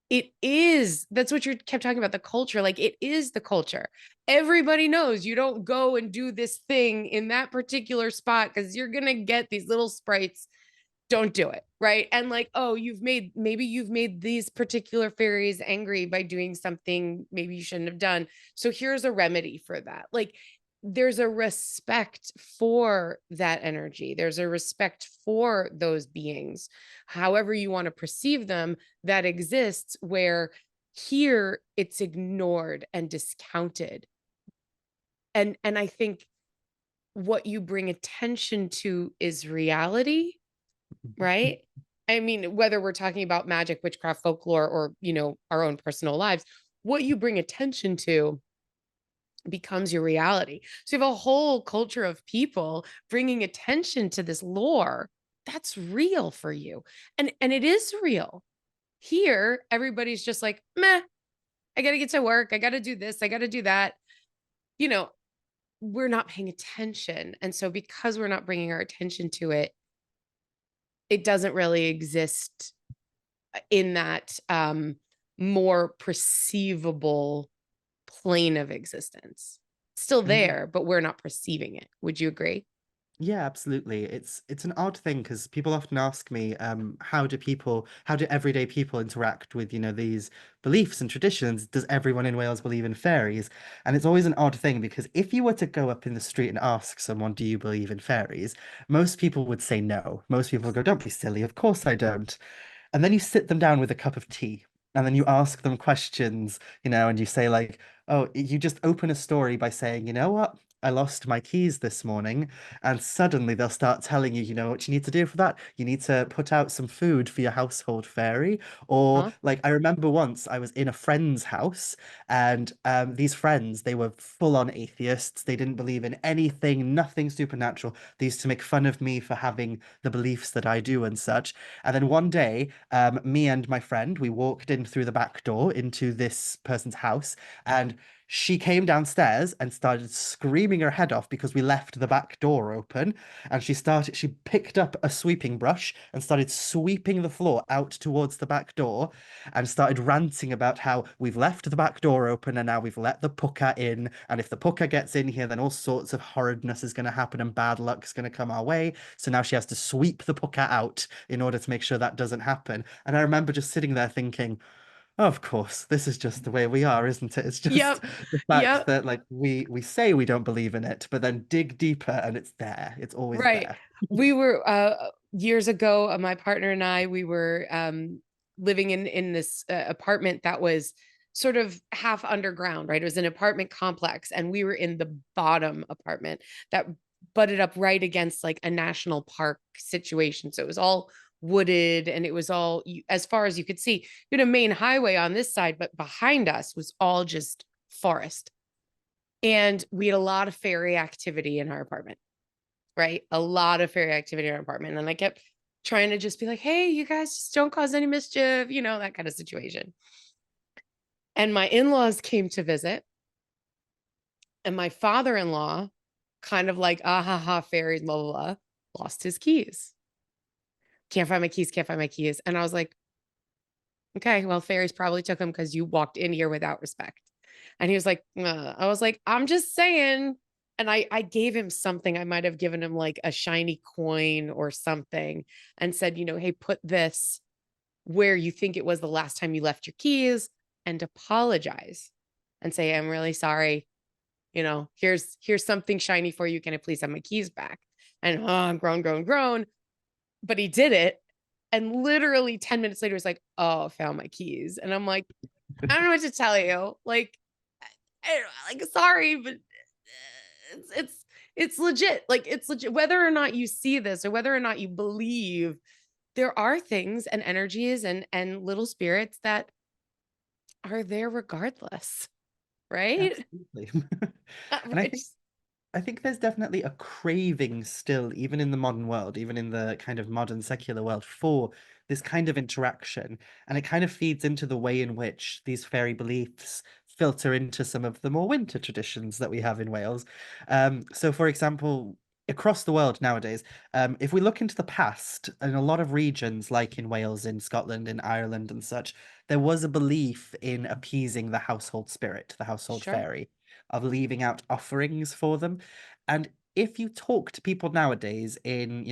that's what you kept talking about, the culture. Like it is the culture. Everybody knows you don't go and do this thing in that particular spot because you're going to get these little sprites. Don't do it, right? And like, oh, maybe you've made these particular fairies angry by doing something maybe you shouldn't have done, so here's a remedy for that. Like there's a respect for that energy, there's a respect for those beings, however you want to perceive them, that exists, where here it's ignored and discounted. And I think what you bring attention to is reality, right? I mean, whether we're talking about magic, witchcraft, folklore, or, our own personal lives, what you bring attention to becomes your reality. So you have a whole culture of people bringing attention to this lore that's real for you. And it is real. Here, everybody's just like, meh, I got to get to work. I got to do this. I got to do that. You know, we're not paying attention. And so because we're not bringing our attention to it, it doesn't really exist in that more perceivable plane of existence. It's still And there, but we're not perceiving it. Would you agree? yeah, absolutely. It's an odd thing because people often ask me, how do everyday people interact with, these beliefs and traditions? Does everyone in Wales believe in fairies? And it's always an odd thing because if you were to go up in the street and ask someone, do you believe in fairies? Most people would say no. Most people would go, don't be silly. Of course I don't. And then you sit them down with a cup of tea and then you ask them questions, and you say like, oh, you just open a story by saying, you know what? I lost my keys this morning, and suddenly they'll start telling you, you know what you need to do for that? You need to put out some food for your household fairy. Or Huh? like I remember once I was in a friend's house, and these friends, they were full on atheists. They didn't believe in anything, nothing supernatural. They used to make fun of me for having the beliefs that I do and such. And then one day, me and my friend, we walked in through the back door into this person's house, and She came downstairs and started screaming her head off because we left the back door open. And she picked up a sweeping brush and started sweeping the floor out towards the back door and started ranting about how we've left the back door open and now we've let the pucker in. And if the pucker gets in here, then all sorts of horridness is going to happen and bad luck is going to come our way. So now she has to sweep the pucker out in order to make sure that doesn't happen. And I remember just sitting there thinking, of course, this is just the way we are, isn't it? It's just Yep. the fact Yep. that like we say we don't believe in it, but then dig deeper and it's there. It's always Right. there. We were years ago, my partner and I, we were living in this apartment that was sort of half underground, right? It was an apartment complex, and we were in the bottom apartment that butted up right against like a national park situation. So it was all wooded, and it was all as far as you could see. You had a main highway on this side, but behind us was all just forest. And we had a lot of fairy activity in our apartment, right? A lot of fairy activity in our apartment. And I kept trying to just be like, hey, you guys just don't cause any mischief, that kind of situation. And my in-laws came to visit, and my father-in-law, kind of like, ah ha ha, fairies, blah, blah, blah, lost his keys. Can't find my keys, can't find my keys. And I was like, okay, well, fairies probably took them because you walked in here without respect. And he was like, I was like, I'm just saying. And I gave him something. I might have given him like a shiny coin or something and said, hey, put this where you think it was the last time you left your keys, and apologize and say, I'm really sorry. Here's something shiny for you. Can I please have my keys back? And groan. But he did it. And literally 10 minutes later, he's like, oh, I found my keys. And I'm like, I don't know what to tell you. Like, sorry, but it's legit. Like, it's legit. Whether or not you see this or whether or not you believe, there are things and energies and little spirits that are there regardless, right? Absolutely. And I think Which, I think there's definitely a craving still, even in the modern world, even in the kind of modern secular world, for this kind of interaction. And it kind of feeds into the way in which these fairy beliefs filter into some of the more winter traditions that we have in Wales. So, for example, across the world nowadays, if we look into the past, in a lot of regions, like in Wales, in Scotland, in Ireland, and such, there was a belief in appeasing the household spirit, the household sure, fairy, of leaving out offerings for them. And if you talk to people nowadays in,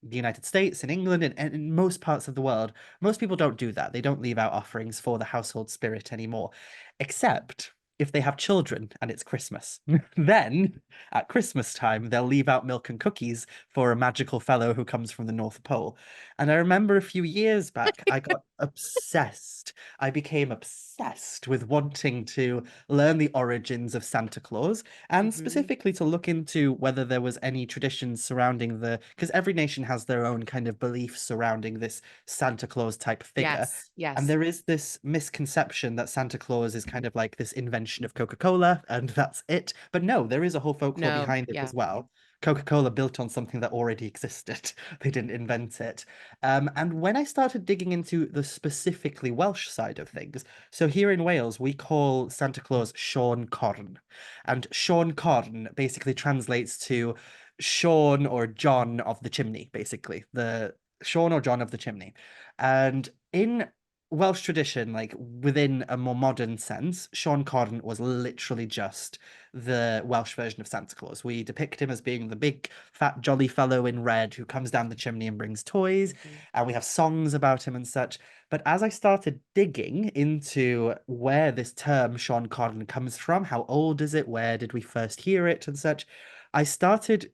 the United States, in England, and in most parts of the world, most people don't do that. They don't leave out offerings for the household spirit anymore, except if they have children and it's Christmas. Then at Christmas time, they'll leave out milk and cookies for a magical fellow who comes from the North Pole. And I remember a few years back, I got obsessed. I became obsessed with wanting to learn the origins of Santa Claus and mm-hmm. specifically to look into whether there was any traditions surrounding because every nation has their own kind of beliefs surrounding this Santa Claus type figure. Yes, And yes, there is this misconception that Santa Claus is kind of like this invention of Coca-Cola and that's it. But no, there is a whole folklore no, behind it yeah, as well. Coca-Cola built on something that already existed. They didn't invent it. And when I started digging into the specifically Welsh side of things, so here in Wales, we call Santa Claus Sean Corn. And Sean Corn basically translates to Sean or John of the chimney, basically. The Sean or John of the chimney. And in Welsh tradition, like within a more modern sense, Sean Corn was literally just the Welsh version of Santa Claus. We depict him as being the big, fat, jolly fellow in red who comes down the chimney and brings toys, mm-hmm. and we have songs about him and such. But as I started digging into where this term Sean Corn comes from, how old is it, where did we first hear it, and such, I started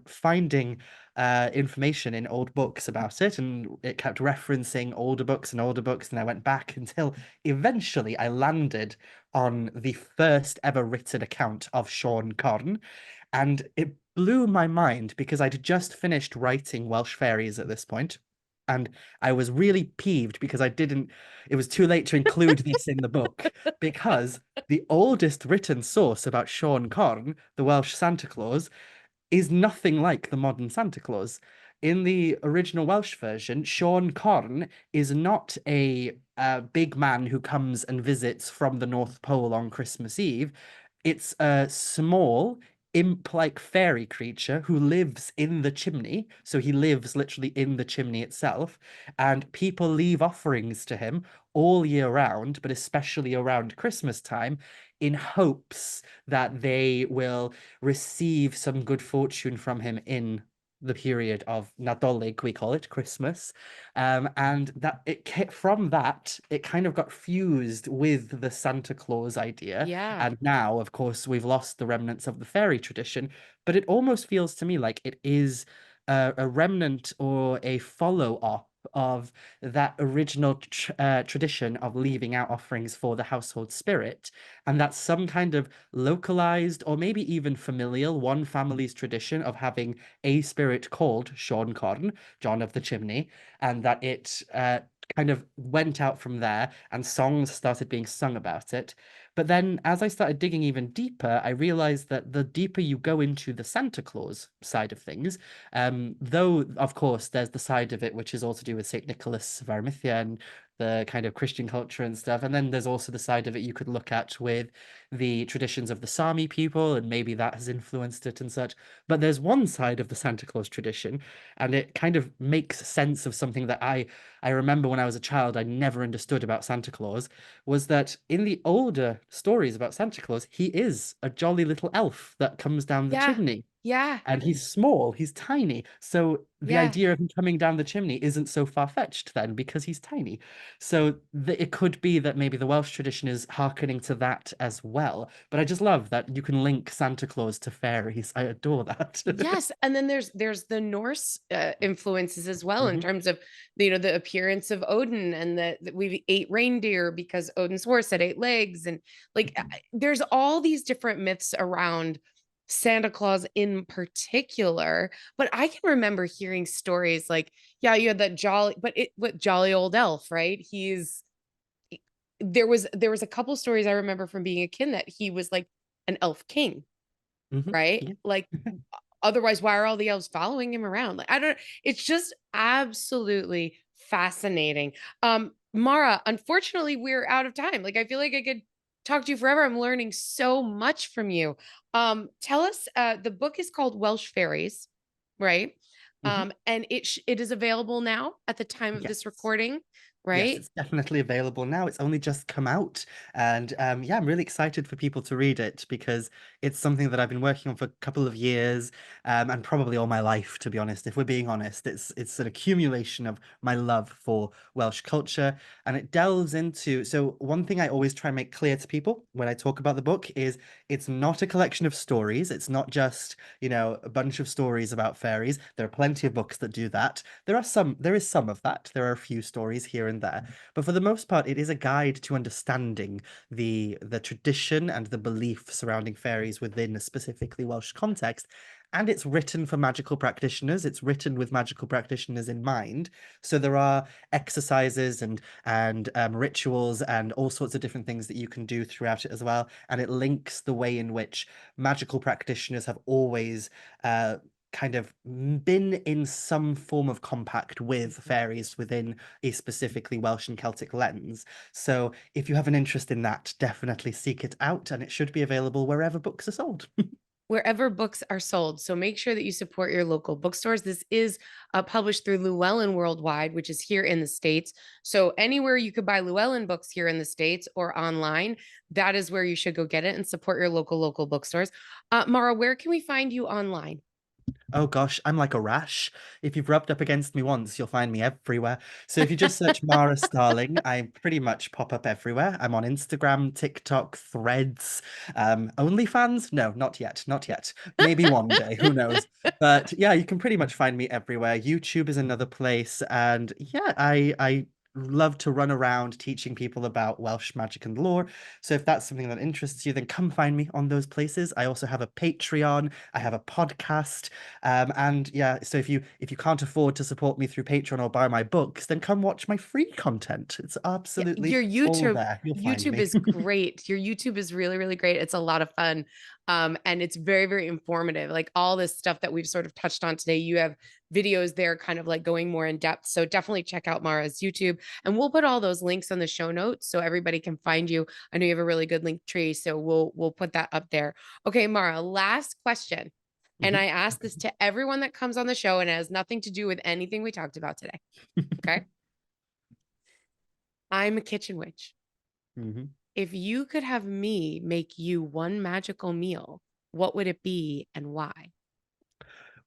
finding information in old books about it, and it kept referencing older books, and I went back until eventually I landed on the first ever written account of Sean Corn, and it blew my mind because I'd just finished writing Welsh Fairies at this point. And I was really peeved because it was too late to include this in the book because the oldest written source about Sean Corn, the Welsh Santa Claus, is nothing like the modern Santa Claus. In the original Welsh version, Sean Corn is not a big man who comes and visits from the North Pole on Christmas Eve. It's a small imp-like fairy creature who lives in the chimney. So he lives literally in the chimney itself, and people leave offerings to him all year round, but especially around Christmas time, in hopes that they will receive some good fortune from him in the period of Nadolig, we call it Christmas. And that from that, it kind of got fused with the Santa Claus idea. Yeah. And now, of course, we've lost the remnants of the fairy tradition, but it almost feels to me like it is a remnant or a follow-up of that original tradition of leaving out offerings for the household spirit. And that's some kind of localized or maybe even familial one family's tradition of having a spirit called Sean Corn, John of the Chimney, and that it kind of went out from there and songs started being sung about it. But then as I started digging even deeper, I realized that the deeper you go into the Santa Claus side of things, though of course there's the side of it which is all to do with Saint Nicholas Varmithia and the kind of Christian culture and stuff. And then there's also the side of it you could look at with the traditions of the Sami people, and maybe that has influenced it and such. But there's one side of the Santa Claus tradition, and it kind of makes sense of something that I remember when I was a child I never understood about Santa Claus, was that in the older stories about Santa Claus, he is a jolly little elf that comes down the Yeah. chimney. Yeah. And he's small, he's tiny. So the Yeah. idea of him coming down the chimney isn't so far-fetched then because he's tiny. So it could be that maybe the Welsh tradition is hearkening to that as well. But I just love that you can link Santa Claus to fairies. I adore that. Yes, and then there's the Norse influences as well in Mhm, terms of the appearance of Odin and that we ate reindeer because Odin's horse had 8 legs and like mhm, there's all these different myths around Santa Claus in particular. But I can remember hearing stories like, yeah, you had that jolly, but it what jolly old elf, right? There was a couple stories I remember from being a kid that he was like an elf king, mhm, right? yeah. Like otherwise, why are all the elves following him around? Like, I don't, it's just absolutely fascinating. Mara, unfortunately, we're out of time. Like, I feel like I could talk to you forever. I'm learning so much from you. Tell us, the book is called Welsh Fairies, right? Mhm, And it is available now at the time of this yes. recording, Yes, right? it's definitely available now. It's only just come out. And yeah, I'm really excited for people to read it because it's something that I've been working on for a couple of years, and probably all my life, to be honest. If we're being honest, it's an accumulation of my love for Welsh culture. And it delves into, so one thing I always try and make clear to people when I talk about the book is it's not a collection of stories. It's not just, a bunch of stories about fairies. There are plenty of books that do that. There is some of that. There are a few stories here and there, but for the most part, it is a guide to understanding the tradition and the belief surrounding fairies within a specifically Welsh context. And it's written for magical practitioners. It's written with magical practitioners in mind. So there are exercises and rituals and all sorts of different things that you can do throughout it as well. And it links the way in which magical practitioners have always kind of been in some form of compact with fairies within a specifically Welsh and Celtic lens. So if you have an interest in that, definitely seek it out, and it should be available wherever books are sold. Wherever books are sold. So make sure that you support your local bookstores. This is published through Llewellyn Worldwide, which is here in the States. So anywhere you could buy Llewellyn books here in the States or online, that is where you should go get it and support your local bookstores. Mara, where can we find you online? Oh gosh, I'm like a rash. If you've rubbed up against me once, you'll find me everywhere. So if you just search Mhara Starling, I pretty much pop up everywhere. I'm on Instagram, TikTok, Threads, OnlyFans? No, not yet, not yet. Maybe one day, who knows? But yeah, you can pretty much find me everywhere. YouTube is another place, and yeah, I love to run around teaching people about Welsh magic and lore. So if that's something that interests you, then come find me on those places. I also have a Patreon, I have a podcast. And yeah, so if you can't afford to support me through Patreon or buy my books, then come watch my free content. It's Yeah, absolutely your all YouTube there. You'll find YouTube me. is great. Your YouTube is really, really great. It's a lot of fun. And it's very, very informative. Like all this stuff that we've sort of touched on today, you have videos there kind of like going more in depth. So definitely check out Mhara's YouTube, and we'll put all those links on the show notes so everybody can find you. I know you have a really good link tree, so we'll put that up there. Okay, Mhara, last question. And Mhm. I ask this to everyone that comes on the show, and it has nothing to do with anything we talked about today. Okay. I'm a kitchen witch. Mhm. If you could have me make you one magical meal, what would it be and why?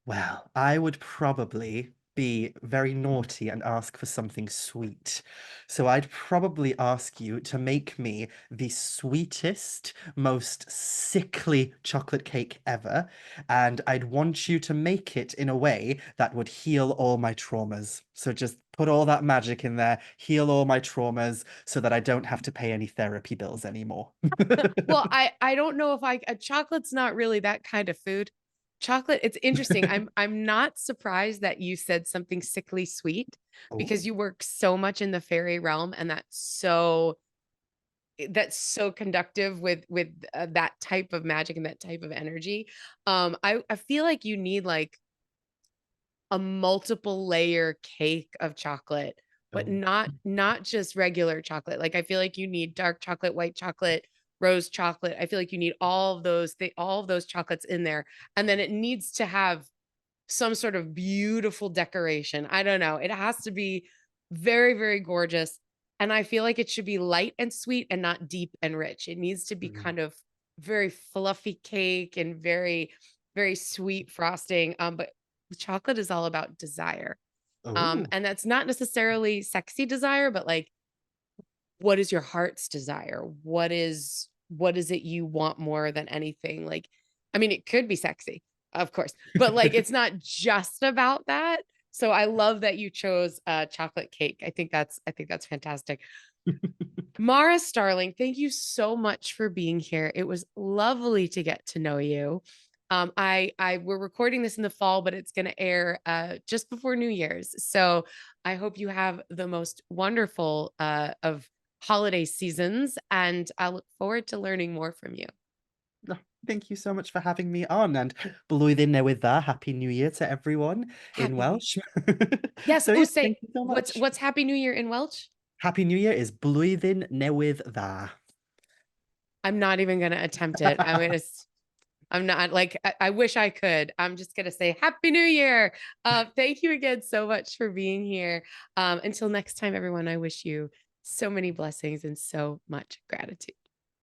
Well, I would probably be very naughty and ask for something sweet. So I'd probably ask you to make me the sweetest, most sickly chocolate cake ever. And I'd want you to make it in a way that would heal all my traumas. So just put all that magic in there, heal all my traumas so that I don't have to pay any therapy bills anymore. Well, I don't know if chocolate's not really that kind of food. Chocolate, it's interesting. I'm not surprised that you said something sickly sweet, Oh. because you work so much in the fairy realm, and that's so conductive with that type of magic and that type of energy. I feel like you need like a multiple layer cake of chocolate, but Oh. not just regular chocolate. Like I feel like you need dark chocolate, white chocolate, rose chocolate. I feel like you need all of those chocolates in there. And then it needs to have some sort of beautiful decoration. I don't know. It has to be very, very gorgeous. And I feel like it should be light and sweet and not deep and rich. It needs to be Mm. kind of very fluffy cake and very, very sweet frosting. But chocolate is all about desire. Oh. And that's not necessarily sexy desire, but like, what is your heart's desire? What is it you want more than anything? Like, I mean, it could be sexy, of course, but like it's not just about that. So I love that you chose chocolate cake. I think that's fantastic. Mhara Starling, thank you so much for being here. It was lovely to get to know you. We're recording this in the fall, but it's going to air just before New Year's. So I hope you have the most wonderful of holiday seasons, and I look forward to learning more from you. Oh, thank you so much for having me on, and blwyddyn newydd dda, Happy New Year to everyone in Happy New Year. Welsh. Yes. So Oh, yeah, say thank you so what's much. what's Happy New Year in Welsh? Happy New Year is blwyddyn newydd dda. I'm not even going to attempt it. I'm not like, I wish I could. I'm just going to say Happy New Year. Thank you again so much for being here. Until next time, everyone, I wish you so many blessings and so much gratitude.